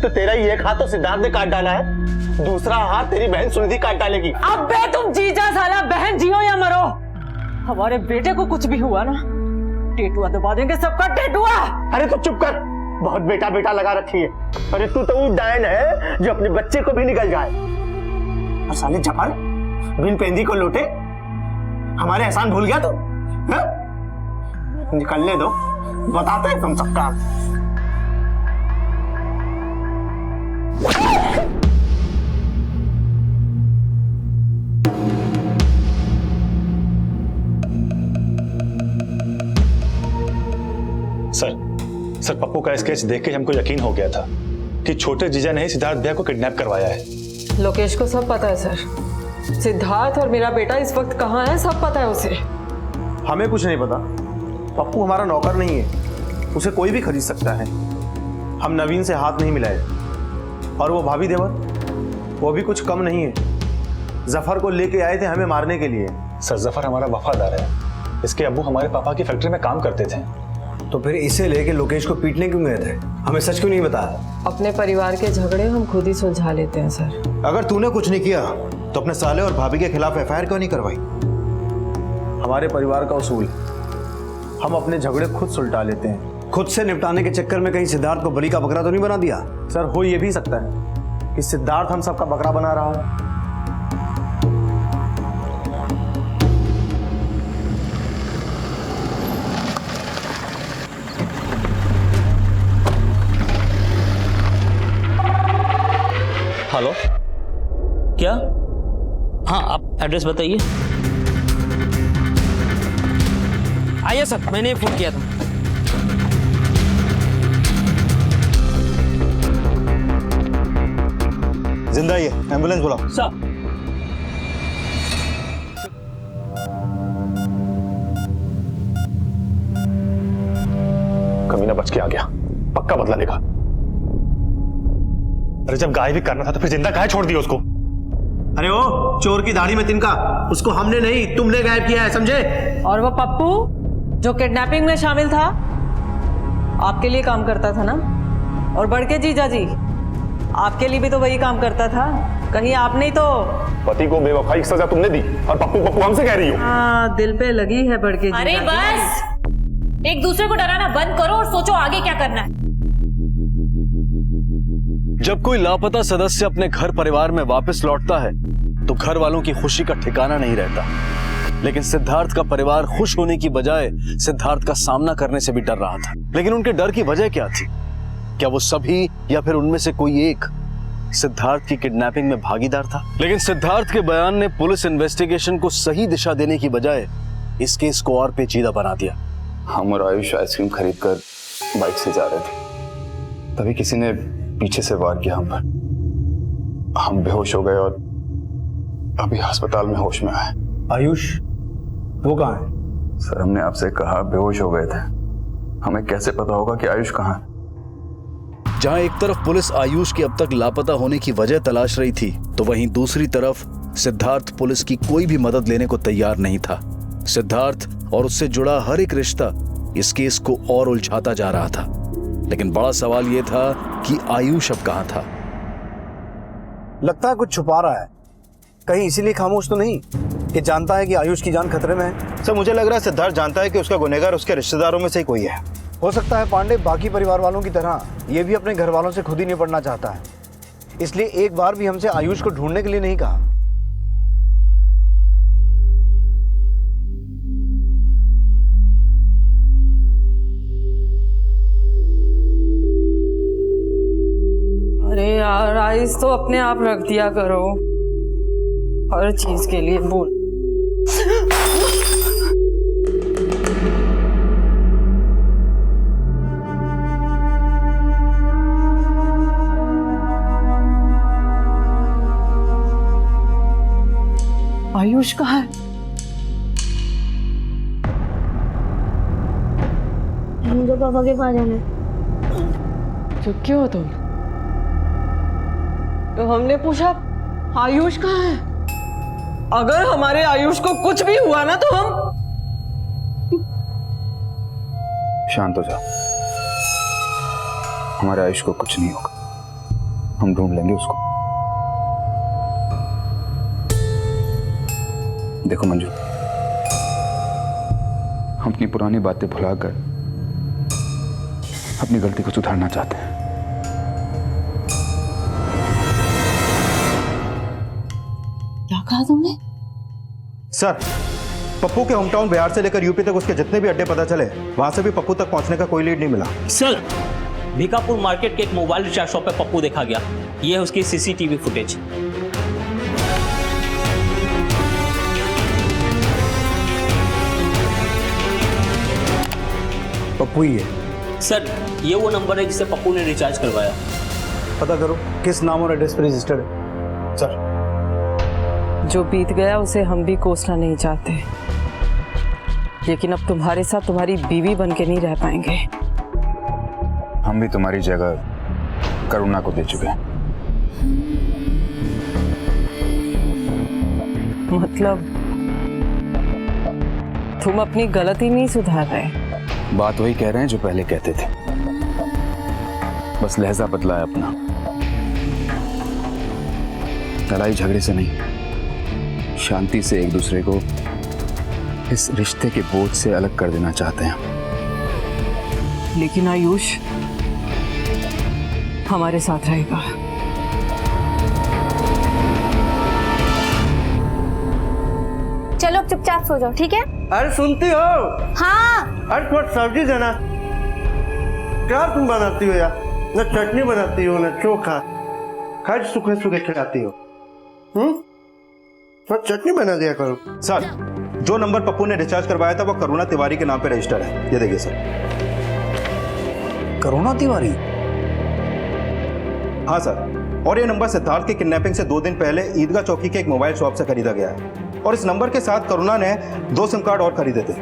तो तेरा एक हाथ तो सिद्धार्थ ने काट डाला है, दूसरा हाथ तेरी बहन सुनिधि काट डालेगी। अबे तुम जीजा साला, बहन जियो या मरो। हमारे बेटे को कुछ भी हुआ ना, टेटुआ दबा देंगे, सबका टेटुआ। अरे तू चुप कर, बहुत बेटा बेटा लगा रखी है। अरे तू तो वो डायन है जो अपने बच्चे को भी निकल जाए। और साले जपाल बिन पेंदी को लूटे, हमारे एहसान भूल गया तू? निकलने दो, बताते हैं तुम सबका। सर, पप्पू का स्केच देख के हमको यकीन हो गया था कि छोटे जीजा ने ही सिद्धार्थ भैया को किडनैप करवाया है। लोकेश को सब पता है सर। सिद्धार्थ और मेरा बेटा इस वक्त कहाँ है, सब पता है उसे। हमें कुछ नहीं पता। पप्पू हमारा नौकर नहीं है, उसे कोई भी खरीद सकता है। हम नवीन से हाथ नहीं मिलाए, और वो भाभी देवर, वो भी कुछ कम नहीं है। जफर को लेके आए थे हमें मारने के लिए। सर, जफर हमारा वफादार है। इसके अब्बू हमारे पापा की फैक्ट्री में काम करते थे। तो फिर इसे लेके लोकेश को पीटने क्यों गए थे? हमें सच क्यों नहीं बताया? अपने परिवार के झगड़े हम खुद ही सुलझा लेते हैं सर। अगर तूने कुछ नहीं किया तो अपने साले और भाभी के खिलाफ एफआईआर क्यों नहीं करवाई? हमारे परिवार का उसूल, हम अपने झगड़े खुद सुलटा लेते हैं। खुद से निपटाने के चक्कर में कहीं सिद्धार्थ को बलि का बकरा तो नहीं बना दिया? सर, हो ये भी सकता है कि सिद्धार्थ हम सबका बकरा बना रहा है। हेलो, क्या? हाँ, आप एड्रेस बताइए। आइए सर, मैंने फोन किया था। जिंदा ही है, एम्बुलेंस बुलाओ। सर, कमीना बच के आ गया, पक्का बदला लेगा। अरे जब गायब ही करना था तो फिर जिंदा काहे छोड़ दिया उसको? अरे ओ, चोर की दाढ़ी में तिनका, उसको हमने नहीं तुमने गायब किया है, समझे? और वो पप्पू जो किडनैपिंग में शामिल था, आपके लिए काम करता था ना? और बड़के जीजा जी, आपके लिए भी तो वही काम करता था। कहीं आपने तो पति को बेवफाई की सजा तुमने दी और पप्पू पप्पू हमसे कह रही हो? हाँ, दिल पे लगी है बड़के जीजा। अरे बस, एक दूसरे को डराना बंद करो और सोचो आगे क्या करना है। जब कोई लापता सदस्य अपने घर परिवार में वापस लौटता है तो घर वालों की खुशी का ठिकाना नहीं रहता, लेकिन सिद्धार्थ का परिवार खुश होने की बजाय सिद्धार्थ का सामना करने से भी डर रहा था। लेकिन उनके डर की वजह क्या थी? क्या वो सभी या फिर उनमें से कोई एक सिद्धार्थ की किडनैपिंग में भागीदार था? लेकिन सिद्धार्थ के बयान ने पुलिस इन्वेस्टिगेशन को सही दिशा देने की बजाय इस केस को और पेचीदा बना दिया। हम और आयुष आइसक्रीम खरीद कर बाइक से जा रहे थे, तभी किसी ने पीछे से वार किया हम पर। हम बेहोश हो गए और अभी अस्पताल में होश में आए। आयुष वो कहाँ है? सर, हमने आपसे कहा बेहोश हो गए थे, हमें कैसे पता होगा कि आयुष कहाँ है? जहां एक तरफ पुलिस आयुष की अब तक लापता होने की वजह तलाश रही थी, तो वहीं दूसरी तरफ सिद्धार्थ पुलिस की कोई भी मदद लेने को तैयार नहीं था। सिद्धार्थ और उससे जुड़ा हर एक रिश्ता इस केस को और उलझाता जा रहा था। लेकिन बड़ा सवाल यह था कि आयुष अब कहां था? लगता है कुछ छुपा रहा है। कहीं इसीलिए खामोश तो नहीं कि जानता है कि आयुष की जान खतरे में है? सर, मुझे लग रहा है सिद्धार्थ जानता है कि उसका गुनहगार उसके रिश्तेदारों में से ही कोई है। हो सकता है पांडे बाकी परिवार वालों की तरह ये भी अपने घर वालों से खुद ही निपटना चाहता है, इसलिए एक बार भी हमसे आयुष को ढूंढने के लिए नहीं कहा। अरे यार, आइस तो अपने आप रख दिया करो, हर चीज के लिए बोल। आयुष कहाँ है? मुझे पापा के पास जाना है। तो क्यों तुम? तो हमने पूछा आयुष कहाँ है? अगर हमारे आयुष को कुछ भी हुआ ना तो हम। शांत हो जाओ, हमारे आयुष को कुछ नहीं होगा, हम ढूंढ लेंगे उसको। देखो मंजू, हम अपनी पुरानी बातें भुलाकर अपनी गलती को सुधारना चाहते हैं। क्या कहा तुमने? सर, पप्पू के होम टाउन बिहार से लेकर यूपी तक उसके जितने भी अड्डे पता चले, वहां से भी पप्पू तक पहुंचने का कोई लीड नहीं मिला। सर, भिकापुर मार्केट के एक मोबाइल रिचार्ज शॉप पे पप्पू देखा गया। यह है उसकी सीसीटीवी फुटेज। पप्पू ही है? सर, ये वो नंबर है जिसे पप्पू ने रिचार्ज करवाया। पता करो किस नाम और एड्रेस पर रजिस्टर्ड है। सर, जो बीत गया उसे हम भी कोसना नहीं चाहते, लेकिन अब तुम्हारे साथ तुम्हारी बीवी बन के नहीं रह पाएंगे। हम भी तुम्हारी जगह करुणा को दे चुके हैं। मतलब तुम अपनी गलती नहीं सुधार रहे? बात वही कह रहे हैं जो पहले कहते थे, बस लहजा बदला है अपना। लड़ाई झगड़े से नहीं, शांति से एक दूसरे को इस रिश्ते के बोझ से अलग कर देना चाहते हैं। लेकिन आयुष हमारे साथ रहेगा। चलो अब चुपचाप सो जाओ, ठीक है? अरे सुनती हो? हाँ। अरे थोड़ा सब्जी देना। क्या तुम बनाती हो यार? न चटनी बनाती हो न चोखा, खाली सूखे सूखे खिलाती हो। थोड़ा चटनी बना दिया करो। सर, जो नंबर पप्पू ने रिचार्ज करवाया था वो करुणा तिवारी के नाम पे रजिस्टर है, ये देखिए सर। करुणा तिवारी? हाँ सर, और ये नंबर सिद्धार्थ की किडनैपिंग से 2 दिन पहले ईदगाह चौकी के एक मोबाइल शॉप से खरीदा गया है, और इस नंबर के साथ करुणा ने 2 सिम कार्ड और खरीदे थे।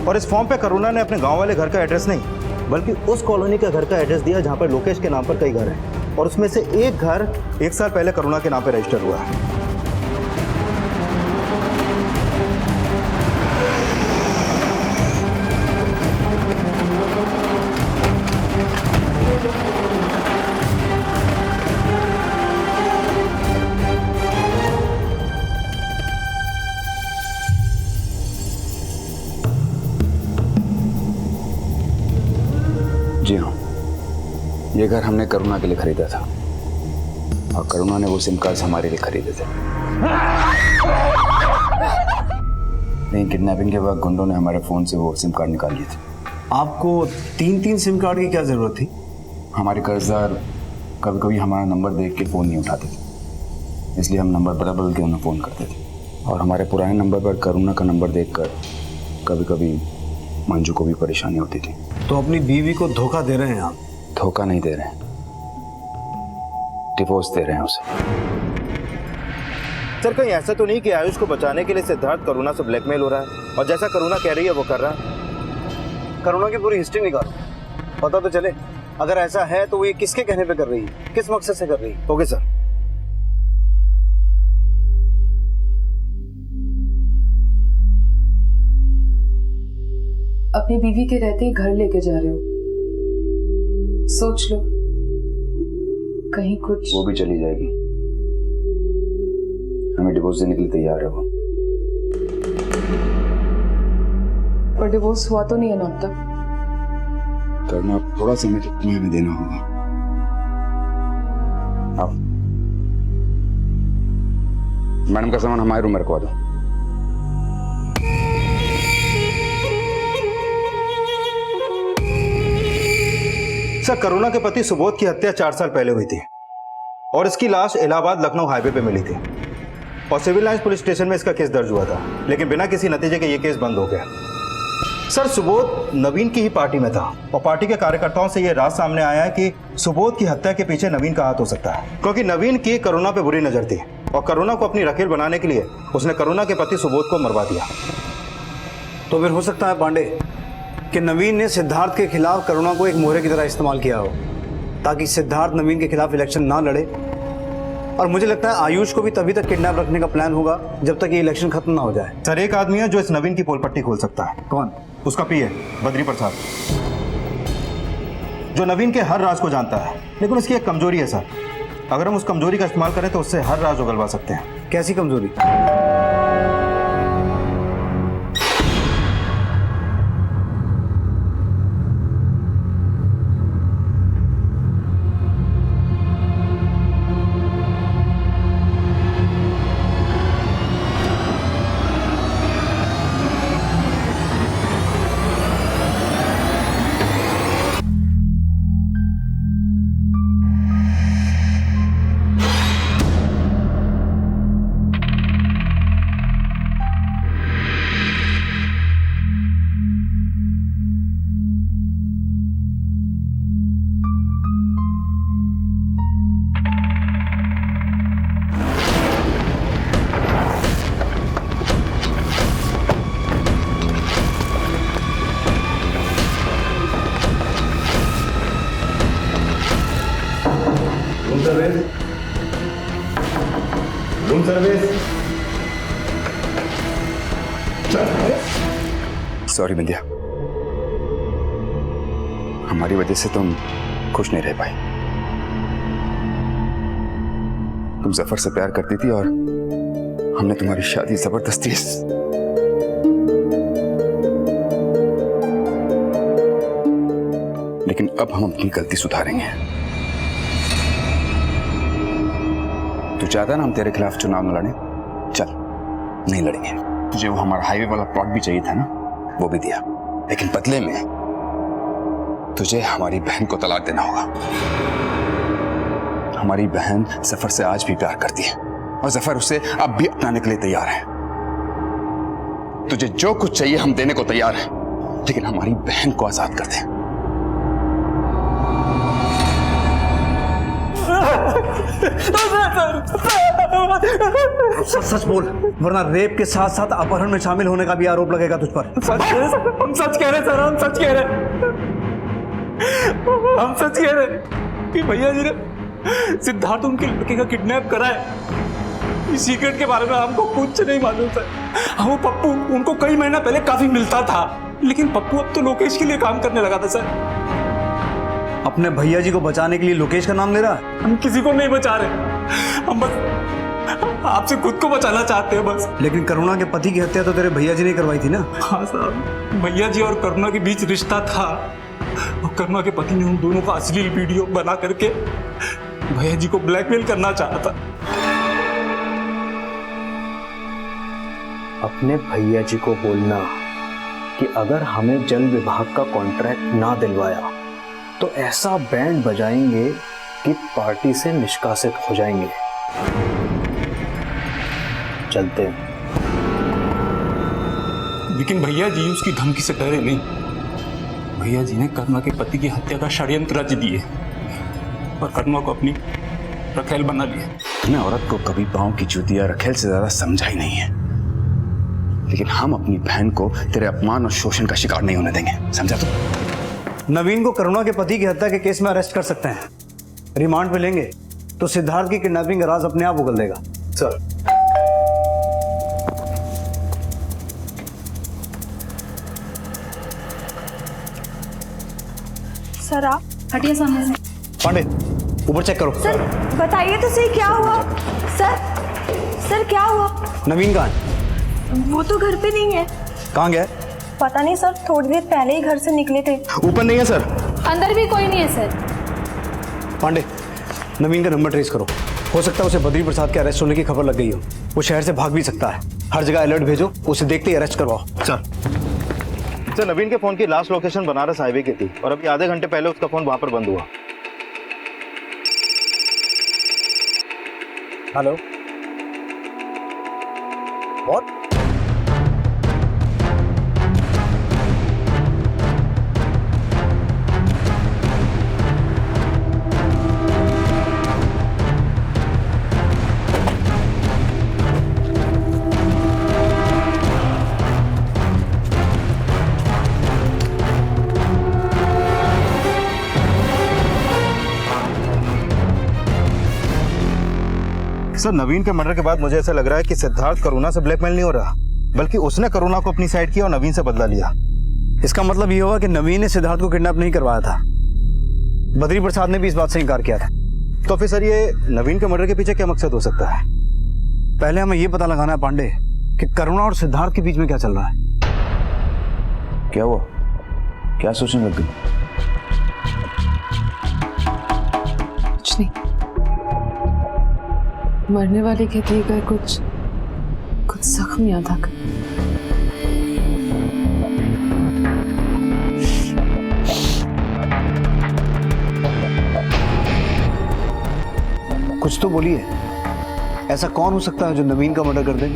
और इस फॉर्म पे करुणा ने अपने गांव वाले घर का एड्रेस नहीं, बल्कि उस कॉलोनी का घर का एड्रेस दिया जहां पर लोकेश के नाम पर कई घर हैं, और उसमें से एक घर 1 साल पहले करुणा के नाम पर रजिस्टर हुआ है। जी हाँ, ये घर हमने करुणा के लिए खरीदा था, और करुणा ने वो सिम कार्ड हमारे लिए खरीदे थे। लेकिन किडनैपिंग के बाद गुंडों ने हमारे फोन से वो सिम कार्ड निकाल लिए थे। आपको 3-3 सिम कार्ड की क्या जरूरत थी? हमारे कर्जदार कभी कभी हमारा नंबर देख के फ़ोन नहीं उठाते थे, इसलिए हम नंबर बदल बदल के उन्हें फ़ोन करते थे, और हमारे पुराने नंबर पर करुणा का नंबर देखकर कभी कभी मंजू को भी परेशानी होती थी। तो अपनी बीवी को धोखा दे रहे हैं आप? धोखा नहीं दे रहे हैं, डिवोर्स दे रहे हैं उसे। सर, कहीं ऐसा तो नहीं कि आयुष को बचाने के लिए सिद्धार्थ करुणा से ब्लैकमेल हो रहा है, और जैसा करुणा कह रही है वो कर रहा है? करुणा की पूरी हिस्ट्री निकालो, पता तो चले। अगर ऐसा है तो वो ये किसके कहने पे कर रही है, किस मकसद से कर रही है? Okay sir. अपनी बीवी के रहते ही घर लेके जा रहे हो, सोच लो कहीं कुछ। वो भी चली जाएगी, हमें डिवोर्स देने के लिए तैयार है वो। पर डिवोर्स हुआ तो नहीं है ना अब तक? करना थोड़ा समय तो तुम्हें हमें देना होगा। आओ, मैडम का सामान हमारे रूम में रखवा दो। सर, करुणा के पति सुबोध की हत्या 4 साल पहले हुई थी, और इसकी लाश इलाहाबाद लखनऊ हाईवे पे मिली थी, और सिविल लाइंस पुलिस स्टेशन में इसका केस दर्ज हुआ था, लेकिन बिना किसी नतीजे के ये केस बंद हो गया। सर, सुबोध नवीन की ही पार्टी में था, और पार्टी के कार्यकर्ताओं से यह राज सामने आया है कि सुबोध की हत्या के पीछे नवीन का हाथ हो सकता है, क्योंकि नवीन की करुणा पे बुरी नजर थी, और करुणा को अपनी रखेल बनाने के लिए उसने करुणा के पति सुबोध को मरवा दिया। तो फिर हो सकता है पांडे कि नवीन ने सिद्धार्थ के खिलाफ करुणा को एक मोहरे की तरह इस्तेमाल किया हो, ताकि सिद्धार्थ नवीन के खिलाफ इलेक्शन ना लड़े। और मुझे लगता है आयुष को भी तभी तक किडनैप रखने का प्लान होगा जब तक ये इलेक्शन खत्म ना हो जाए। सर, एक आदमी है जो इस नवीन की पोल पट्टी खोल सकता है। कौन? उसका पीए बद्री प्रसाद, जो नवीन के हर राज को जानता है, लेकिन उसकी एक कमजोरी है सर। अगर हम उस कमजोरी का इस्तेमाल करें तो उससे हर राज उगलवा सकते हैं। कैसी कमजोरी? Room service. सॉरी बिंदिया, हमारी वजह से तुम खुश नहीं रह पाई। तुम जफर से प्यार करती थी और हमने तुम्हारी शादी जबरदस्ती लेकिन अब हम अपनी गलती सुधारेंगे। तू चाहता ना हम तेरे खिलाफ चुनाव न लड़े? चल, नहीं लड़ेंगे। तुझे वो हमारा हाईवे वाला प्लॉट भी चाहिए था ना, वो भी दिया, लेकिन बदले में तुझे हमारी बहन को तलाक देना होगा। हमारी बहन जफर से आज भी प्यार करती है और जफर उसे अब भी अपनाने के लिए तैयार है। तुझे जो कुछ चाहिए हम देने को तैयार हैं, लेकिन हमारी बहन को आजाद कर दे। सच बोल, वरना रेप के साथ साथ अपहरण में शामिल होने का भी आरोप लगेगा तुझ पर। हम सच कह रहे सर, हम सच कह रहे, हम सच कह रहे कि भैया जी ने सिद्धार्थ उनके लड़के का किडनैप करा है। इस सीक्रेट के बारे में हमको कुछ नहीं मालूम सर। वो पप्पू उनको कई महीना पहले काफी मिलता था, लेकिन पप्पू अब तो लोकेश के लिए काम करने लगा था सर। अपने भैया जी को बचाने के लिए लोकेश का नाम ले रहा है? हम किसी को नहीं बचा रहे, हम बस आपसे खुद को बचाना चाहते हैं बस। लेकिन करुणा के पति की हत्या तो तेरे भैया जी ने करवाई थी ना? हाँ साहब, भैया जी और करुणा के बीच रिश्ता था और करुणा के पति ने उन दोनों का अश्लील वीडियो बना करके भैया जी को ब्लैकमेल करना चाहा था। अपने भैया जी को बोलना कि अगर हमें जल विभाग का कॉन्ट्रैक्ट ना दिलवाया तो ऐसा बैंड बजाएंगे कि पार्टी से निष्कासित हो जाएंगे। चलते हैं। लेकिन भैया जी उसकी धमकी से डरे नहीं। भैया जी ने करुणा के पति की हत्या का षड्यंत्र रच दिए और करुणा को अपनी रखेल बना लिया। तूने औरत को कभी पांव की जूती या रखेल से ज्यादा समझा ही नहीं है, लेकिन हम अपनी बहन को तेरे अपमान और शोषण का शिकार नहीं होने देंगे, समझा तू? नवीन को करुणा के पति की हत्या के केस में अरेस्ट कर सकते हैं। रिमांड पे लेंगे तो सिद्धार्थ की किडनैपिंग का राज अपने आप उगल देगा। सर, सर आप हटिए सामने से। पांडे, ऊपर चेक करो। सर बताइए तो सही, क्या हुआ? सर क्या हुआ? नवीन कहाँ है? वो तो घर पे नहीं है। कहाँ गया? पता नहीं सर, थोड़ी देर पहले ही घर से निकले थे। ऊपर नहीं है सर। अंदर भी कोई नहीं है सर। पांडे, नवीन का नंबर ट्रेस करो। हो सकता है उसे बद्री प्रसाद के अरेस्ट होने की खबर लग गई हो। वो शहर से भाग भी सकता है। हर जगह अलर्ट भेजो, उसे देखते ही अरेस्ट करवाओ। सर, नवीन के फोन की लास्ट लोकेशन बनारस हाईवे की थी और अभी आधे घंटे पहले उसका फोन वहां पर बंद हुआ। Hello, what? सर, नवीन के मर्डर के बाद मुझे ऐसा लग रहा है कि सिद्धार्थ करुणा से ब्लैकमेल नहीं हो रहा, बल्कि उसने करुणा को अपनी साइड किया और नवीन से बदला लिया। इसका मतलब ये हुआ कि नवीन ने सिद्धार्थ को किडनैप नहीं करवाया था। बद्री प्रसाद ने भी इस बात से इनकार किया था। तो फिर सर, ये नवीन के मर्डर के पीछे क्या मकसद हो सकता है? पहले हमें ये पता लगाना है पांडे कि करुणा और सिद्धार्थ के बीच में क्या चल रहा है। क्या हुआ? क्या सोचने लग गई? कुछ नहीं, मरने वाले के दिए गए कुछ जख्म याद आ गए। कुछ तो बोलिए, ऐसा कौन हो सकता है जो नवीन का मर्डर कर दे?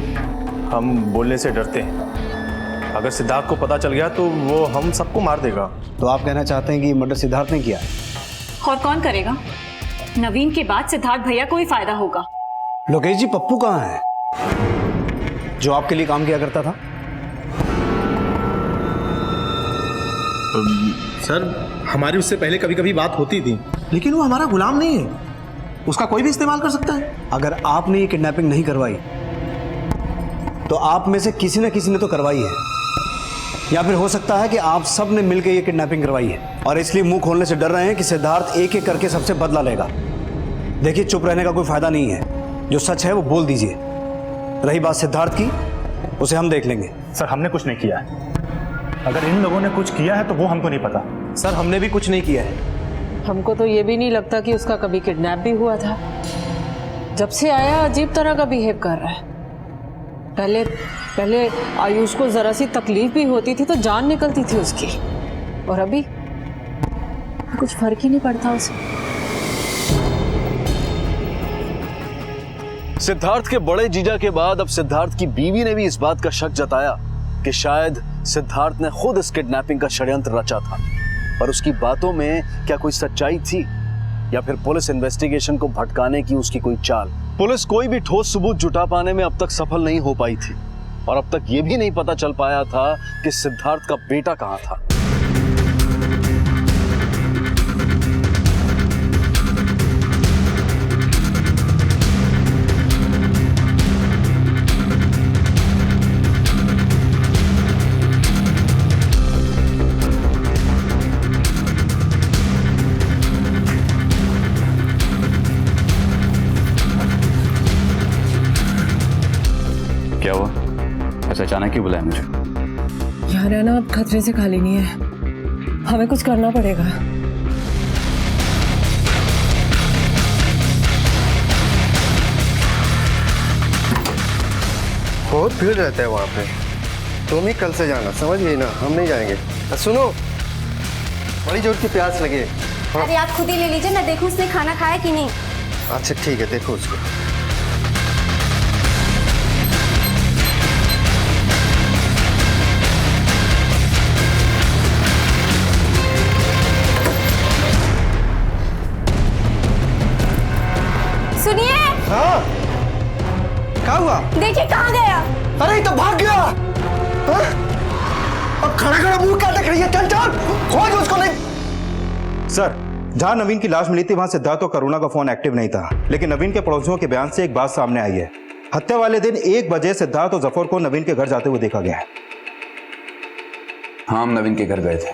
हम बोलने से डरते हैं। अगर सिद्धार्थ को पता चल गया तो वो हम सबको मार देगा। तो आप कहना चाहते हैं कि ये मर्डर सिद्धार्थ ने किया है? और कौन करेगा? नवीन के बाद सिद्धार्थ भैया को ही फायदा होगा। लोकेश जी, पप्पू कहाँ है जो आपके लिए काम किया करता था? सर, हमारी उससे पहले कभी कभी बात होती थी, लेकिन वो हमारा गुलाम नहीं है, उसका कोई भी इस्तेमाल कर सकता है। अगर आपने ये किडनैपिंग नहीं करवाई तो आप में से किसी न किसी ने तो करवाई है, या फिर हो सकता है कि आप सब ने मिलकर ये किडनैपिंग करवाई है और इसलिए मुंह खोलने से डर रहे हैं कि सिद्धार्थ एक एक करके सबसे बदला लेगा। देखिए, चुप रहने का कोई फायदा नहीं है। जो सच है वो बोल दीजिए। रही बात सिद्धार्थ की, उसे हम देख लेंगे। सर हमने कुछ नहीं किया है। अगर इन लोगों ने कुछ किया है तो वो हमको नहीं पता। सर हमने भी कुछ नहीं किया है। हमको तो ये भी नहीं लगता कि उसका कभी किडनैप भी हुआ था। जब से आया अजीब तरह का बिहेव कर रहा है। पहले आयुष को जरा सी तकलीफ भी होती थी तो जान निकलती थी उसकी, और अभी कुछ फर्क ही नहीं पड़ता उसे। सिद्धार्थ के बड़े जीजा के बाद अब सिद्धार्थ की बीवी ने भी इस बात का शक जताया कि शायद सिद्धार्थ ने खुद इस किडनैपिंग का षड्यंत्र रचा था। पर उसकी बातों में क्या कोई सच्चाई थी, या फिर पुलिस इन्वेस्टिगेशन को भटकाने की उसकी कोई चाल? पुलिस कोई भी ठोस सबूत जुटा पाने में अब तक सफल नहीं हो पाई थी, और अब तक यह भी नहीं पता चल पाया था कि सिद्धार्थ का बेटा कहां था। क्या हुआ? ऐसा अचानक क्यों बुलाया मुझे? यार है ना, अब खतरे से खाली नहीं है, हमें कुछ करना पड़ेगा। बहुत भीड़ रहता है वहाँ पे। तुम ही कल से जाना, समझ गई ना? हम नहीं जाएंगे। सुनो, बड़ी जोर की प्यास लगे। अरे आप खुद ही ले लीजिए, मैं देखूं उसने खाना खाया कि नहीं। अच्छा ठीक है, देखो उसको। सुनिए। हाँ, क्या हुआ? देखिए कहाँ गया। अरे तो भाग गया। हाँ? अब खड़ा खड़ा मुंह क्या देख रही है? चल चल खोज उसको। नहीं सर, जहां नवीन की लाश मिली थी वहां सिद्धार्थ और करुणा का फोन एक्टिव नहीं था, लेकिन नवीन के पड़ोसियों के बयान से एक बात सामने आई है। हत्या वाले दिन 1 बजे सिद्धार्थ और जफर को नवीन के घर जाते हुए देखा गया है। हाँ, हम नवीन के घर गए थे,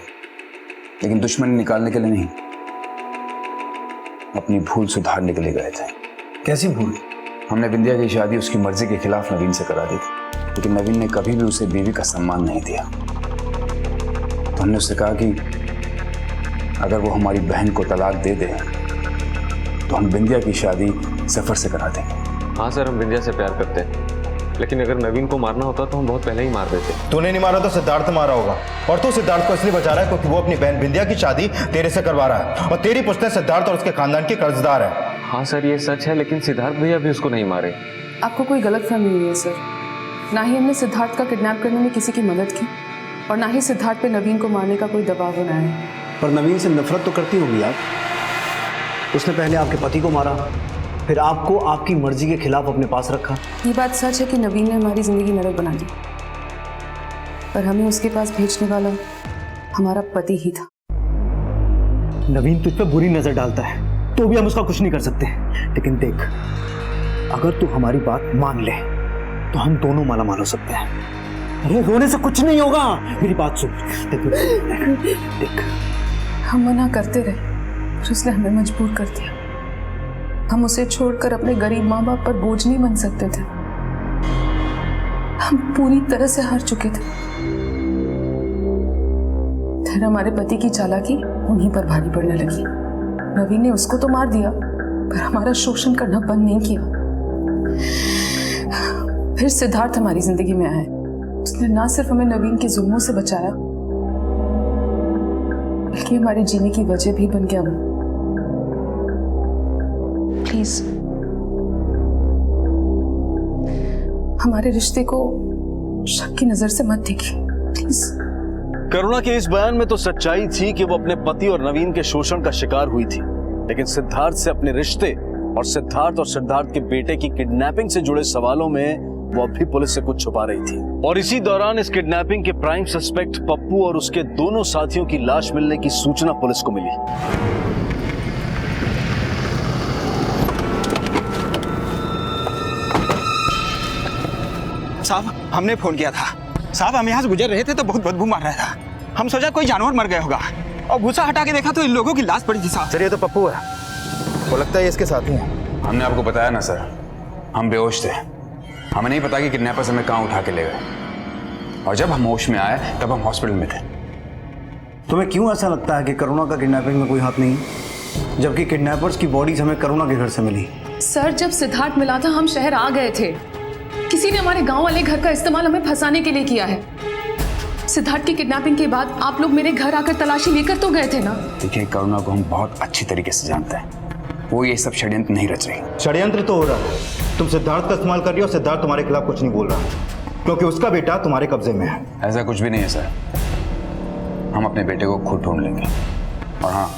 लेकिन दुश्मनी निकालने के लिए नहीं, अपनी भूल सुधारने के लिए गए थे। कैसी भूल? हमने विंध्या की शादी उसकी मर्जी के खिलाफ नवीन से करा दी थी, लेकिन नवीन ने कभी भी उसे बीवी का सम्मान नहीं दिया। तो हमने उससे कहा कि अगर वो हमारी बहन को तलाक दे दे तो हम विंध्या की शादी जफर से करा देंगे। हाँ सर, हम विंध्या से प्यार करते हैं, लेकिन अगर नवीन को मारना होता तो हम बहुत पहले ही मार देते। तूने नहीं मारा तो सिद्धार्थ मारा होगा, और तू सिद्धार्थ को इसलिए बचा रहा है क्योंकि वो अपनी बहन विंध्या की शादी तेरे से करवा रहा है, और तेरी पुश्तें सिद्धार्थ और उसके खानदान के कर्जदार है। हाँ सर, ये सच है, लेकिन सिद्धार्थ भैया भी उसको नहीं मारे। आपको कोई गलतफहमी हुई है सर। ना ही हमने सिद्धार्थ का किडनैप करने में किसी की मदद की, और ना ही सिद्धार्थ पे नवीन को मारने का कोई दबाव बनाया। पर नवीन से नफरत तो करती होंगी आप। उसने पहले आपके पति को मारा, फिर आपको आपकी मर्जी के खिलाफ अपने पास रखा। ये बात सच है कि नवीन ने हमारी जिंदगी नरक बना दी, पर हमें उसके पास भेजने वाला हमारा पति ही था। नवीन तुझ पे बुरी नजर डालता है तो भी हम उसका कुछ नहीं कर सकते, लेकिन देख, अगर तू हमारी बात मान ले तो हम दोनों मालामाल हो सकते हैं। अरे रोने से कुछ नहीं होगा, मेरी बात सुन। देख, हम मना करते रहे, पर उसने हमें मजबूर कर दिया। हम उसे छोड़कर अपने गरीब माँ बाप पर बोझ नहीं बन सकते थे। हम पूरी तरह से हार चुके थे। फिर हमारे पति की चालाकी उन्हीं पर भारी पड़ने लगी। नवीन ने उसको तो मार दिया, पर हमारा शोषण करना बंद नहीं किया। फिर सिद्धार्थ हमारी जिंदगी में आया। उसने ना सिर्फ हमें नवीन के जुल्मों से बचाया, बल्कि हमारे जीने की वजह भी बन गया वो। प्लीज हमारे रिश्ते को शक की नजर से मत देखिए, प्लीज। करुणा के इस बयान में तो सच्चाई थी कि वो अपने पति और नवीन के शोषण का शिकार हुई थी, लेकिन सिद्धार्थ से अपने रिश्ते और सिद्धार्थ के बेटे की किडनैपिंग से जुड़े सवालों में वो अब भी पुलिस से कुछ छुपा रही थी। और इसी दौरान इस किडनैपिंग के प्राइम सस्पेक्ट पप्पू और उसके दोनों साथियों की लाश मिलने की सूचना पुलिस को मिली। साहब, हमने फोन किया था। साहब, हम यहाँ से गुजर रहे थे तो बहुत बदबू मार रहा था। हम सोचा कोई जानवर मर गया होगा, और भूसा हटा के देखा तो इन लोगों की लाश पड़ी थी साहब। सर, ये तो पप्पू है, वो लगता है इसके साथी हैं। हमने आपको बताया ना सर, हम बेहोश थे, हमें नहीं पता कि किडनैपर्स हमें कहाँ उठा के ले गए, और जब हम होश में आए तब हम हॉस्पिटल में थे। तुम्हें क्यों ऐसा लगता है कि करुणा का किडनैपिंग में कोई हाथ नहीं, जबकि किडनैपर्स की बॉडीज हमें करुणा के घर से मिली? सर, जब सिद्धार्थ मिला था हम शहर आ गए थे। किसी ने हमारे गांव वाले घर का इस्तेमाल हमें फंसाने के लिए किया है। सिद्धार्थ की किडनैपिंग के बाद आप लोग मेरे घर आकर तलाशी लेकर तो गए थे ना। देखिए, करुणा को हम बहुत अच्छी तरीके से जानते हैं, वो ये सब षड्यंत्र नहीं रच रही। षड्यंत्र तो हो रहा है, तुम सिद्धार्थ का इस्तेमाल कर रही हो। सिद्धार्थ तुम्हारे खिलाफ कुछ नहीं बोल रहा, क्योंकि उसका बेटा तुम्हारे कब्जे में है। ऐसा कुछ भी नहीं है सर, हम अपने बेटे को खुद ढूंढ लेंगे, और हाँ,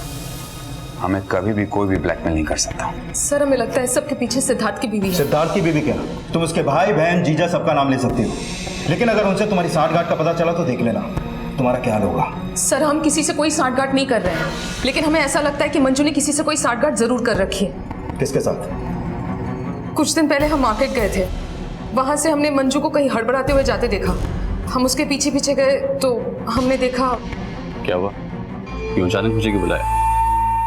हमें कभी भी कोई भी ब्लैकमेल नहीं कर सकता। सर, हमें लगता है सबके पीछे सिद्धार्थ की बीवी है। सिद्धार्थ की बीवी क्या, तुम उसके भाई बहन जीजा सबका नाम ले सकती हो, लेकिन अगर उनसे तुम्हारी साठगांठ का पता चला तो देख लेना तुम्हारा क्या हाल होगा। सर, हम किसी से कोई साठगांठ नहीं कर रहे हैं, लेकिन हमें ऐसा लगता है कि मंजू ने किसी से कोई साठगांठ जरूर कर रखी है। किसके साथ? कुछ दिन पहले हम मार्केट गए थे, वहां से हमने मंजू को कहीं हड़बड़ाते हुए जाते देखा। हम उसके पीछे पीछे गए तो हमने देखा। क्या हुआ? क्यों अचानक मुझे क्यों बुलाया?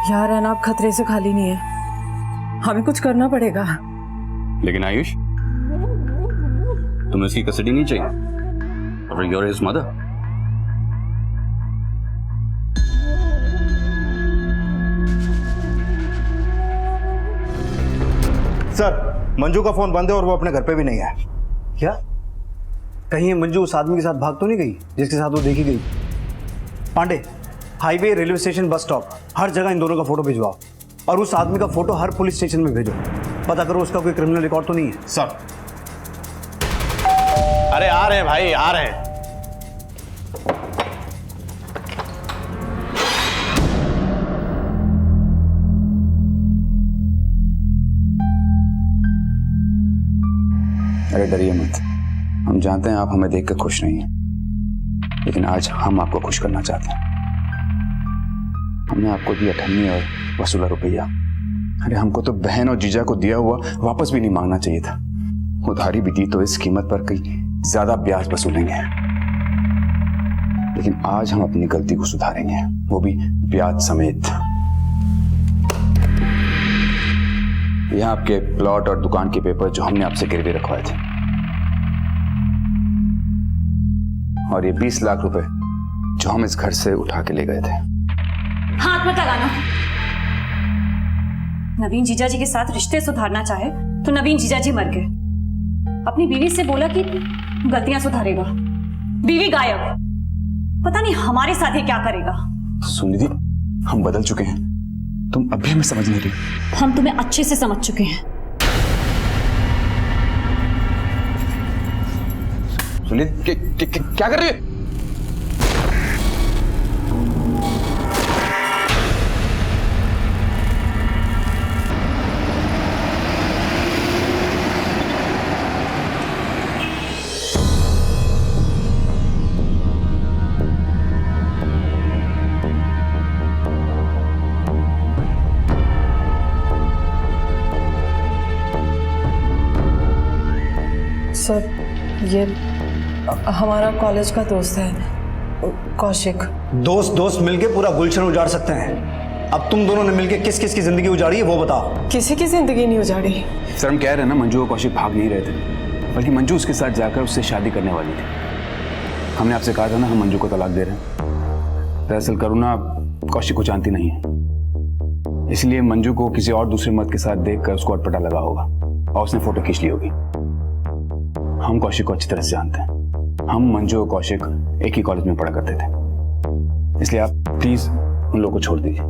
यार, अनाब खतरे से खाली नहीं है, हमें कुछ करना पड़ेगा। लेकिन आयुष, तुम्हें उसकी कस्टडी नहीं चाहिए? और you're his mother। Sir, Manju का फोन बंद है और वो अपने घर पे भी नहीं है। क्या? कहीं ये मंजू उस आदमी के साथ भाग तो नहीं गई जिसके साथ वो देखी गई? Pandey, highway, railway station, bus stop, हर जगह इन दोनों का फोटो भिजवाओ, और उस आदमी का फोटो हर पुलिस स्टेशन में भेजो। पता करो उसका कोई क्रिमिनल रिकॉर्ड तो नहीं है। सर। अरे आ रहे हैं भाई, आ रहे हैं। अरे डरिए मत, हम जानते हैं आप हमें देखकर खुश नहीं हैं, लेकिन आज हम आपको खुश करना चाहते हैं। हमने आपको दिया 98 और वसूला रुपया। अरे हमको तो बहन और जीजा को दिया हुआ वापस भी नहीं मांगना चाहिए था। उधारी भी दी तो इस कीमत पर कहीं ज्यादा ब्याज वसूलेंगे, लेकिन आज हम अपनी गलती को सुधारेंगे, वो भी ब्याज समेत। यह आपके प्लॉट और दुकान के पेपर जो हमने आपसे गिरवी रखवाए थे, और ये 20 लाख रुपए जो हम इस घर से उठा के ले गए थे। हाथ मत लगाना। नवीन जीजा जी के साथ रिश्ते सुधारना चाहे तो नवीन जीजा जी मर गए। अपनी बीवी से बोला कि गलतियां सुधारेगा, बीवी गायब। पता नहीं हमारे साथ ये क्या करेगा। सुनिधि, हम बदल चुके हैं, तुम अभी हमें समझ नहीं रही। हम तुम्हें अच्छे से समझ चुके हैं। सुनिधि, क्या कर रही है? सर, ये हमारा कॉलेज का दोस्त है कौशिक। दोस्त मिलके पूरा गुलशन उजाड़ सकते हैं। अब तुम दोनों ने मिलके किस किस की जिंदगी उजाड़ी है वो बताओ। किसी की जिंदगी नहीं उजाड़ी। सर, हम कह रहे हैं ना, मंजू और कौशिक भाग नहीं रहे थे, बल्कि मंजू उसके साथ जाकर उससे शादी करने वाली थी। हमने आपसे कहा था ना, हम मंजू को तलाक दे रहे हैं। दरअसल करुणा कौशिक को जानती नहीं है, इसलिए मंजू को किसी और दूसरे मर्द के साथ देखकर उसको अटपटा लगा होगा और उसने फोटो खींच ली होगी। हम कौशिक को अच्छी तरह से जानते हैं, हम मंजू और कौशिक एक ही कॉलेज में पढ़ा करते थे, इसलिए आप प्लीज उन लोगों को छोड़ दीजिए।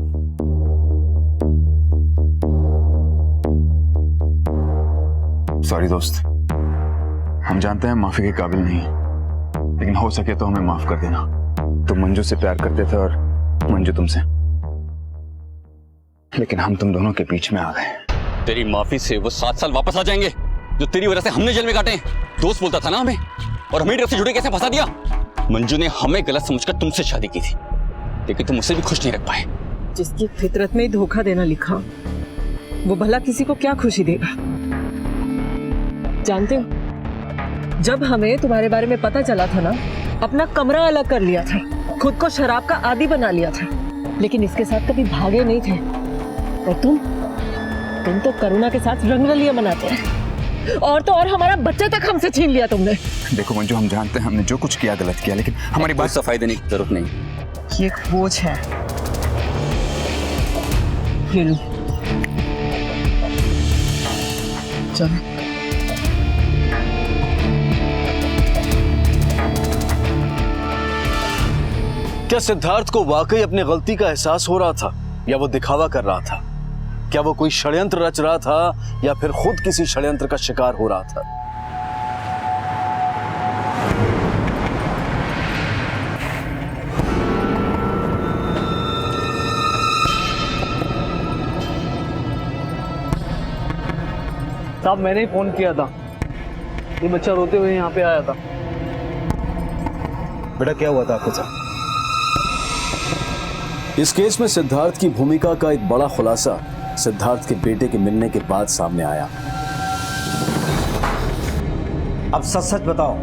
सॉरी दोस्त, हम जानते हैं माफी के काबिल नहीं, लेकिन हो सके तो हमें माफ कर देना। तुम मंजू से प्यार करते थे और मंजू तुमसे, लेकिन हम तुम दोनों के बीच में आ गए। तेरी माफी से वो 7 साल वापस आ जाएंगे जो तेरी वजह से हमने जेल में काटे। दोस्त बोलता था ना हमें, और हमें डर से जुड़े कैसे फंसा दिया। मंजू ने हमें गलत समझकर तुमसे शादी की थी, लेकिन तुम उसे भी खुश नहीं रख पाए। जिसकी फितरत में धोखा देना लिखा, वो भला किसी को क्या खुशी देगा। जानते हो, जब हमें तुम्हारे बारे में पता चला था ना, अपना कमरा अलग कर लिया था, खुद को शराब का आदी बना लिया था, लेकिन इसके साथ कभी भागे नहीं थे। और तुम तो करुणा के साथ रंगरलियां मनाते हैं। और तो और हमारा बच्चा तक हमसे छीन लिया तुमने। देखो मंजू, हम जानते हैं हमने जो कुछ किया गलत किया, लेकिन हमारी बात सफाई देने की जरूरत नहीं। ये एक बोझ है। ये लो। चलो। क्या सिद्धार्थ को वाकई अपनी गलती का एहसास हो रहा था या वो दिखावा कर रहा था? क्या वो कोई षड्यंत्र रच रहा था या फिर खुद किसी षड्यंत्र का शिकार हो रहा था? साहब मैंने ही फोन किया था, ये बच्चा रोते हुए यहाँ पे आया था। बेटा क्या हुआ था आपके साथ? इस केस में सिद्धार्थ की भूमिका का एक बड़ा खुलासा सिद्धार्थ के बेटे के मिलने के बाद सामने आया। अब सच सच बताओ,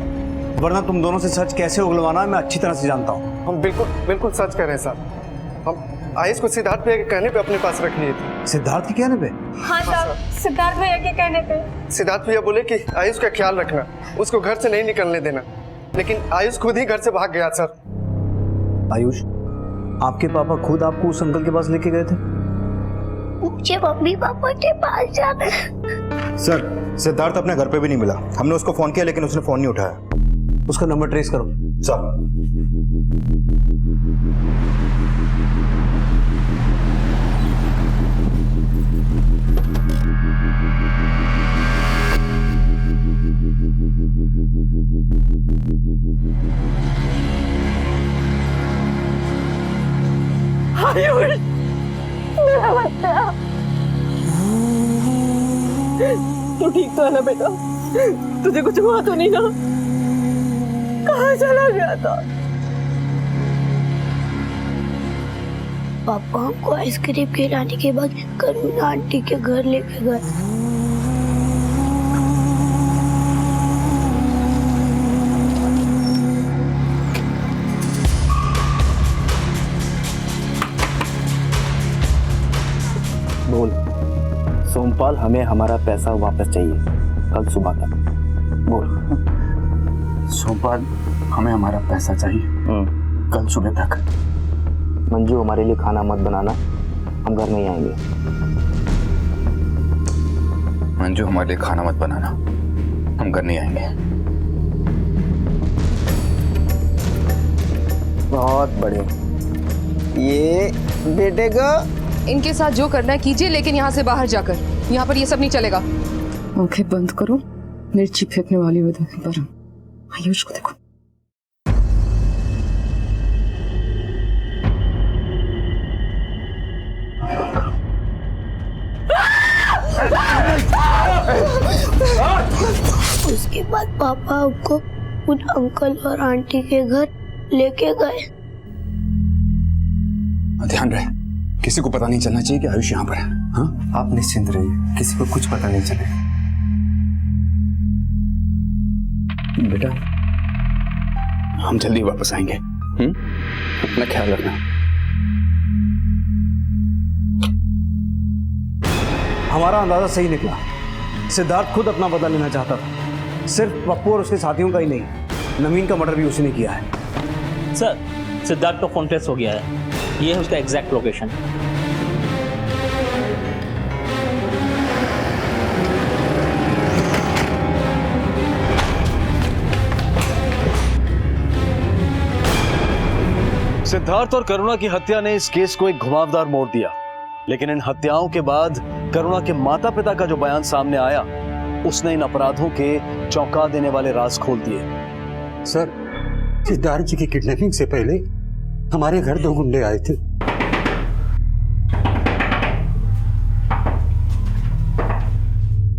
वरना तुम दोनों से सच कैसे उगलवाना है मैं अच्छी तरह से जानता हूँ। हम बिल्कुल सच कह रहे हैं साहब। हम आयुष को सिद्धार्थ भैया के कहने पे अपने पास रख लिए थे। सिद्धार्थ के कहने पे? हाँ साहब, सिद्धार्थ भैया के कहने पे। सिद्धार्थ भैया बोले कि आयुष का ख्याल रखना, उसको घर से नहीं निकलने देना, लेकिन आयुष खुद ही घर से भाग गया सर। आयुष, आपके पापा खुद आपको उस अंकल के पास लेके गए थे? मुझे मम्मी पापा के पास जाना है। सर, सिद्धार्थ अपने घर पे भी नहीं मिला। हमने उसको फोन किया लेकिन उसने फोन नहीं उठाया। उसका नंबर ट्रेस करो। सर। आयुष, मेरा बच्चा, तू ठीक तो है ना बेटा? तुझे कुछ हुआ तो नहीं ना? कहाँ चला गया था? पापा हमको आइसक्रीम खिलाने के बाद करुणा आंटी के घर लेके गए। बोल सोमपाल, हमें हमारा पैसा वापस चाहिए कल सुबह तक। बोल सोमपाल, हमें हमारा पैसा चाहिए कल सुबह तक। मंजू, हमारे लिए खाना मत बनाना, हम घर नहीं आएंगे। मंजू, हमारे लिए खाना मत बनाना, हम घर नहीं आएंगे। बहुत बढ़िया। ये बेटे को इनके साथ जो करना है कीजिए, लेकिन यहाँ से बाहर जाकर, यहाँ पर ये सब नहीं चलेगा। आंखें बंद करो, मिर्ची फेंकने वाली हो पर आयुष को देखो। उसके बाद पापा हमको उन अंकल और आंटी के घर लेके गए। ध्यान रहे, किसी को पता नहीं चलना चाहिए कि आयुष यहाँ पर है। हाँ? आप निश्चिंत रहिए, किसी को कुछ पता नहीं चलेगा। बेटा, हम जल्दी वापस आएंगे। अपना ख्याल रखना। हमारा अंदाजा सही निकला। सिद्धार्थ खुद अपना बदला लेना चाहता था। सिर्फ पप्पू और उसके साथियों का ही नहीं, नवीन का मर्डर भी उसी ने किया है। सर, सिद्धार्थ का फोन ट्रेस हो गया है, ये है उसका एग्जैक्ट लोकेशन। सिद्धार्थ और करुणा की हत्या ने इस केस को एक घुमावदार मोड़ दिया, लेकिन इन हत्याओं के बाद करुणा के माता पिता का जो बयान सामने आया, उसने इन अपराधों के चौंका देने वाले राज खोल दिए। सर, सिद्धार्थ जी की किडनैपिंग से पहले हमारे घर 2 गुंडे आए थे।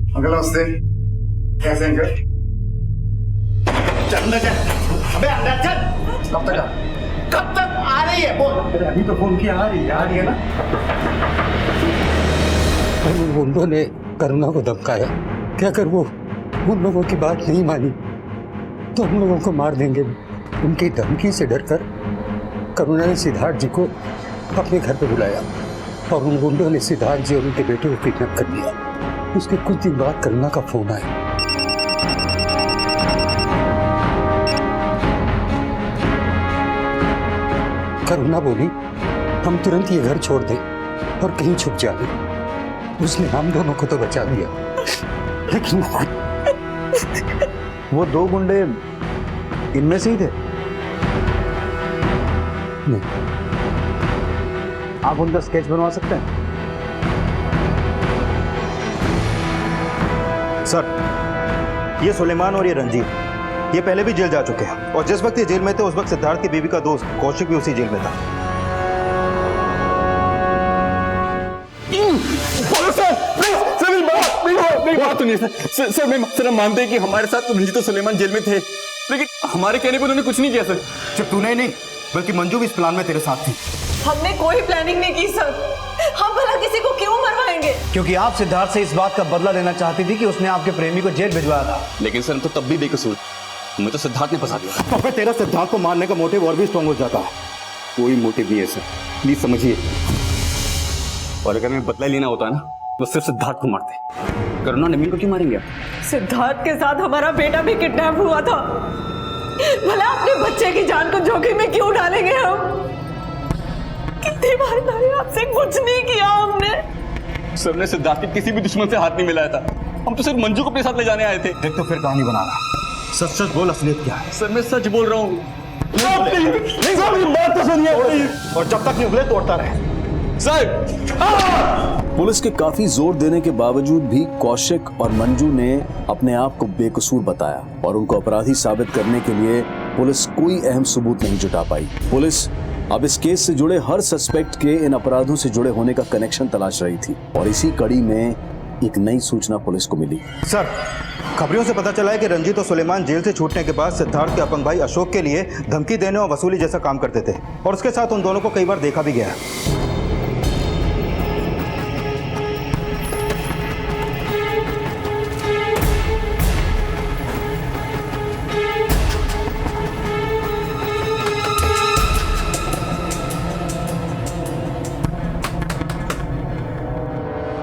अंकल नमस्ते, कैसे अंकल? चल अंदर चल। अबे अंदर चल। कब तक आ रही है? बोल। अभी तो फोन किया, आ रही है ना? उन गुंडों ने करुणा को धमकाया कि अगर वो उन लोगों की बात नहीं मानी तो हम लोगों को मार देंगे। उनकी धमकी से डरकर करुणा ने सिद्धार्थ जी को अपने घर पे बुलाया और उन गुंडों ने सिद्धार्थ जी और उनके बेटे को किडनैप कर लिया। उसके कुछ दिन बाद करुणा का फोन आया करुणा बोली हम तुरंत ये घर छोड़ दें और कहीं छुप जाए। उसने हम दोनों को तो बचा लिया, लेकिन वो दो गुंडे इनमें से ही थे? नहीं। आप उनका स्केच बनवा सकते हैं? सर, ये सुलेमान और ये रंजीत ये पहले भी जेल जा चुके हैं और जिस वक्त ये जेल में थे उस वक्त सिद्धार्थ की बीवी का दोस्त कौशिक भी उसी जेल में था। सर हम मानते हैं कि हमारे साथ रंजीत और सुलेमान जेल में थे, लेकिन हमारे कहने पर उन्होंने कुछ नहीं किया सर। सिर्फ तूने नहीं बल्कि मंजू भी इस प्लान में तेरे साथ थी। हमने कोई प्लानिंग नहीं की सर। हम भला किसी को क्यों मरवाएंगे? क्योंकि आप सिद्धार्थ से इस बात का बदला लेना चाहती थी कि उसने आपके प्रेमी को जेल भिजवाया था। लेकिन सर हम तो तब भी बेकसूर, हमें तो सिद्धार्थ ने फंसा दिया। तो फिर तेरा सिद्धार्थ को मारने का मोटिव और भी स्ट्रांग हो जाता है। कोई मोटिव नहीं है सर, प्लीज समझिए। और अगर हमें बदला लेना होता ना तो सिर्फ सिद्धार्थ को मारते, करुणा नवीन को क्यों मारेंगे आप? सिद्धार्थ के साथ हमारा बेटा भी किडनैप हुआ था, भला अपने बच्चे की जान को जोखिम में क्यों डालेंगे हम? कितनी बार मैंने आपसे कुछ नहीं किया हमने। सर ने सिद्धार्थ के किसी भी दुश्मन से हाथ नहीं मिलाया था, हम तो सिर्फ मंजू को अपने साथ ले जाने आए थे। देख तो फिर कहानी बना रहा। सच सच बोल, असलियत क्या है? सर मैं सच बोल रहा हूँ। बात तो सुनिए और जब तक निकले तोड़ता रहे। पुलिस के काफी जोर देने के बावजूद भी कौशिक और मंजू ने अपने आप को बेकसूर बताया और उनको अपराधी साबित करने के लिए पुलिस कोई अहम सबूत नहीं जुटा पाई। पुलिस अब इस केस से जुड़े हर सस्पेक्ट के इन अपराधों से जुड़े होने का कनेक्शन तलाश रही थी और इसी कड़ी में एक नई सूचना पुलिस को मिली। सर, खबरों से पता चला है कि रंजीत और सुलेमान जेल से छूटने के बाद सिद्धार्थ के अपंग भाई अशोक के लिए धमकी देने और वसूली जैसा काम करते थे और उसके साथ उन दोनों को कई बार देखा भी गया है।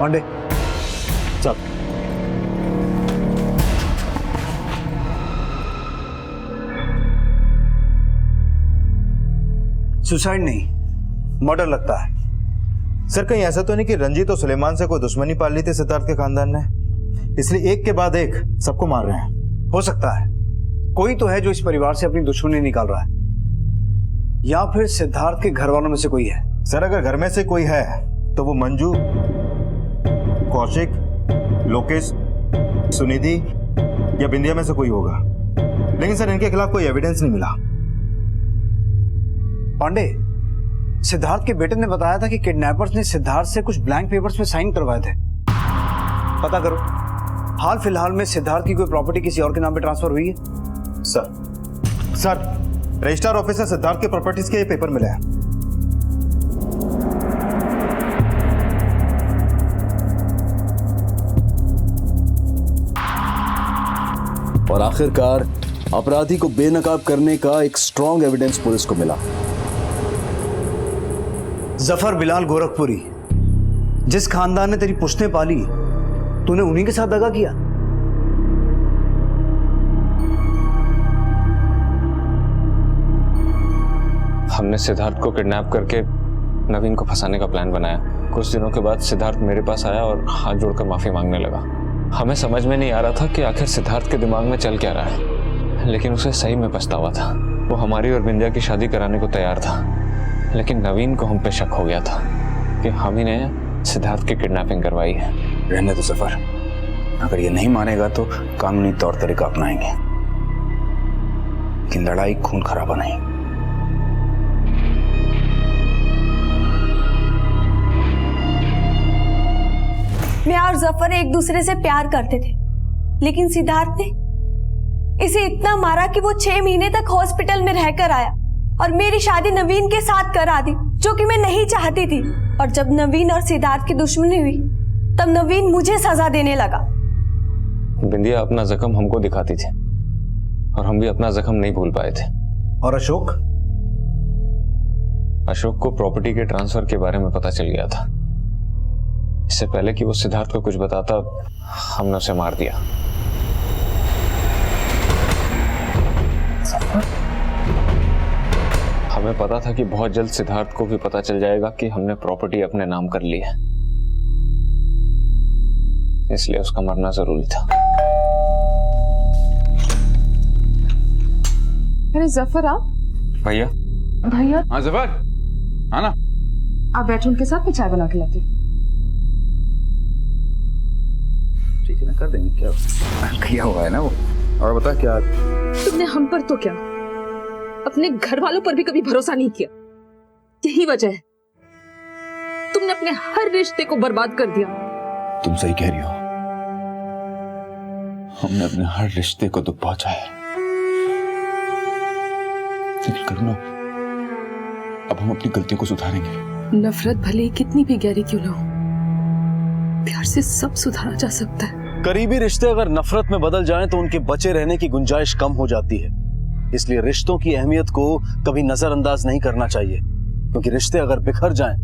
पांडे चल। सुसाइड नहीं, मर्डर लगता है। सर, कहीं ऐसा तो नहीं कि रंजीत और सुलेमान से कोई दुश्मनी पाल ली थी सिद्धार्थ के खानदान ने, इसलिए एक के बाद एक सबको मार रहे हैं? हो सकता है कोई तो है जो इस परिवार से अपनी दुश्मनी निकाल रहा है, या फिर सिद्धार्थ के घर वालों में से कोई है। सर, अगर घर में से कोई है तो वो मंजू, कौशिक, लोकेश, सुनिधि या बिंदिया में से कोई होगा। लेकिन सर, इनके खिलाफ कोई एविडेंस नहीं मिला। पांडे, सिद्धार्थ के बेटे ने बताया था कि किडनैपर्स ने सिद्धार्थ से कुछ ब्लैंक पेपर्स में साइन करवाए थे। पता करो, हाल फिलहाल में सिद्धार्थ की कोई प्रॉपर्टी किसी और के नाम पे ट्रांसफर हुई है? सर, रजिस्ट्रार ऑफिस से सिद्धार्थ के प्रॉपर्टीज के ये पेपर मिले हैं। और आखिरकार अपराधी को बेनकाब करने का एक स्ट्रॉन्ग एविडेंस पुलिस को मिला। जफर बिलाल गोरखपुरी, जिस खानदान ने तेरी पुश्तें पाली, तूने उन्हीं के साथ दगा किया। हमने सिद्धार्थ को किडनैप करके नवीन को फंसाने का प्लान बनाया। कुछ दिनों के बाद सिद्धार्थ मेरे पास आया और हाथ जोड़कर माफी मांगने लगा। हमें समझ में नहीं आ रहा था कि आखिर सिद्धार्थ के दिमाग में चल क्या रहा है, लेकिन उसे सही में पछतावा था। वो हमारी और बिंदिया की शादी कराने को तैयार था, लेकिन नवीन को हम पे शक हो गया था कि हम ही ने सिद्धार्थ की किडनैपिंग करवाई है। रहने दो सफर, अगर ये नहीं मानेगा तो कानूनी तौर तरीका अपनाएंगे, लेकिन लड़ाई खून खराबा नहीं। मैं और जफर एक दूसरे से प्यार करते थे, लेकिन सिद्धार्थ ने इसे इतना मारा कि वो 6 महीने तक हॉस्पिटल में रहकर आया और मेरी शादी नवीन के साथ करा दी, जो कि मैं नहीं चाहती थी। और जब नवीन और सिद्धार्थ की दुश्मनी हुई तब नवीन मुझे सजा देने लगा। बिंदिया अपना जख्म हमको दिखाती थी और हम भी अपना जख्म नहीं भूल पाए थे। और अशोक को प्रॉपर्टी के ट्रांसफर के बारे में पता चल गया था। इससे पहले कि वो सिद्धार्थ को कुछ बताता, हमने उसे मार दिया। हमें पता था कि बहुत जल्द सिद्धार्थ को भी पता चल जाएगा कि हमने प्रॉपर्टी अपने नाम कर ली है, इसलिए उसका मरना जरूरी था। अरे जफर, आप भैया। भैया हाँ जफर, हाँ ना, आप बैठो, उनके साथ मैं चाय बना के लाती हूँ। ठीक है ना, कर देंगे, क्या किया हुआ है ना वो। और बता क्या। तुमने हम पर तो क्या, अपने घर वालों पर भी कभी भरोसा नहीं किया। यही वजह है तुमने अपने हर रिश्ते को बर्बाद कर दिया। तुम सही कह रही हो, हमने अपने हर रिश्ते को दुख पहुंचाया। लेकिन करुणा, अब हम अपनी गलतियों को सुधारेंगे। नफरत भले ही कितनी भी गहरी क्यों ना हो, प्यार से सब सुधारा जा सकता है। करीबी रिश्ते अगर नफरत में बदल जाएं तो उनके बचे रहने की गुंजाइश कम हो जाती है। इसलिए रिश्तों की अहमियत को कभी नजरअंदाज नहीं करना चाहिए, क्योंकि रिश्ते अगर बिखर जाएं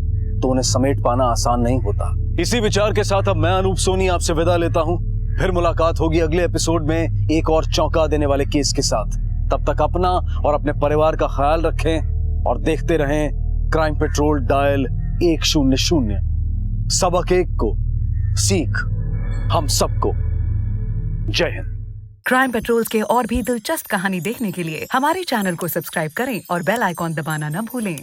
तो उन्हें समेट पाना आसान नहीं होता। इसी विचार के साथ अब मैं अनूप सोनी आपसे विदा लेता हूं। फिर मुलाकात होगी अगले एपिसोड में एक और चौंका देने वाले केस के साथ। तब तक अपना और अपने परिवार का ख्याल रखें और देखते रहें क्राइम पेट्रोल डायल 100। सबक एक को सीख हम सबको। जय हिंद। क्राइम पेट्रोल के और भी दिलचस्प कहानी देखने के लिए हमारे चैनल को सब्सक्राइब करें और बेल आइकॉन दबाना न भूलें।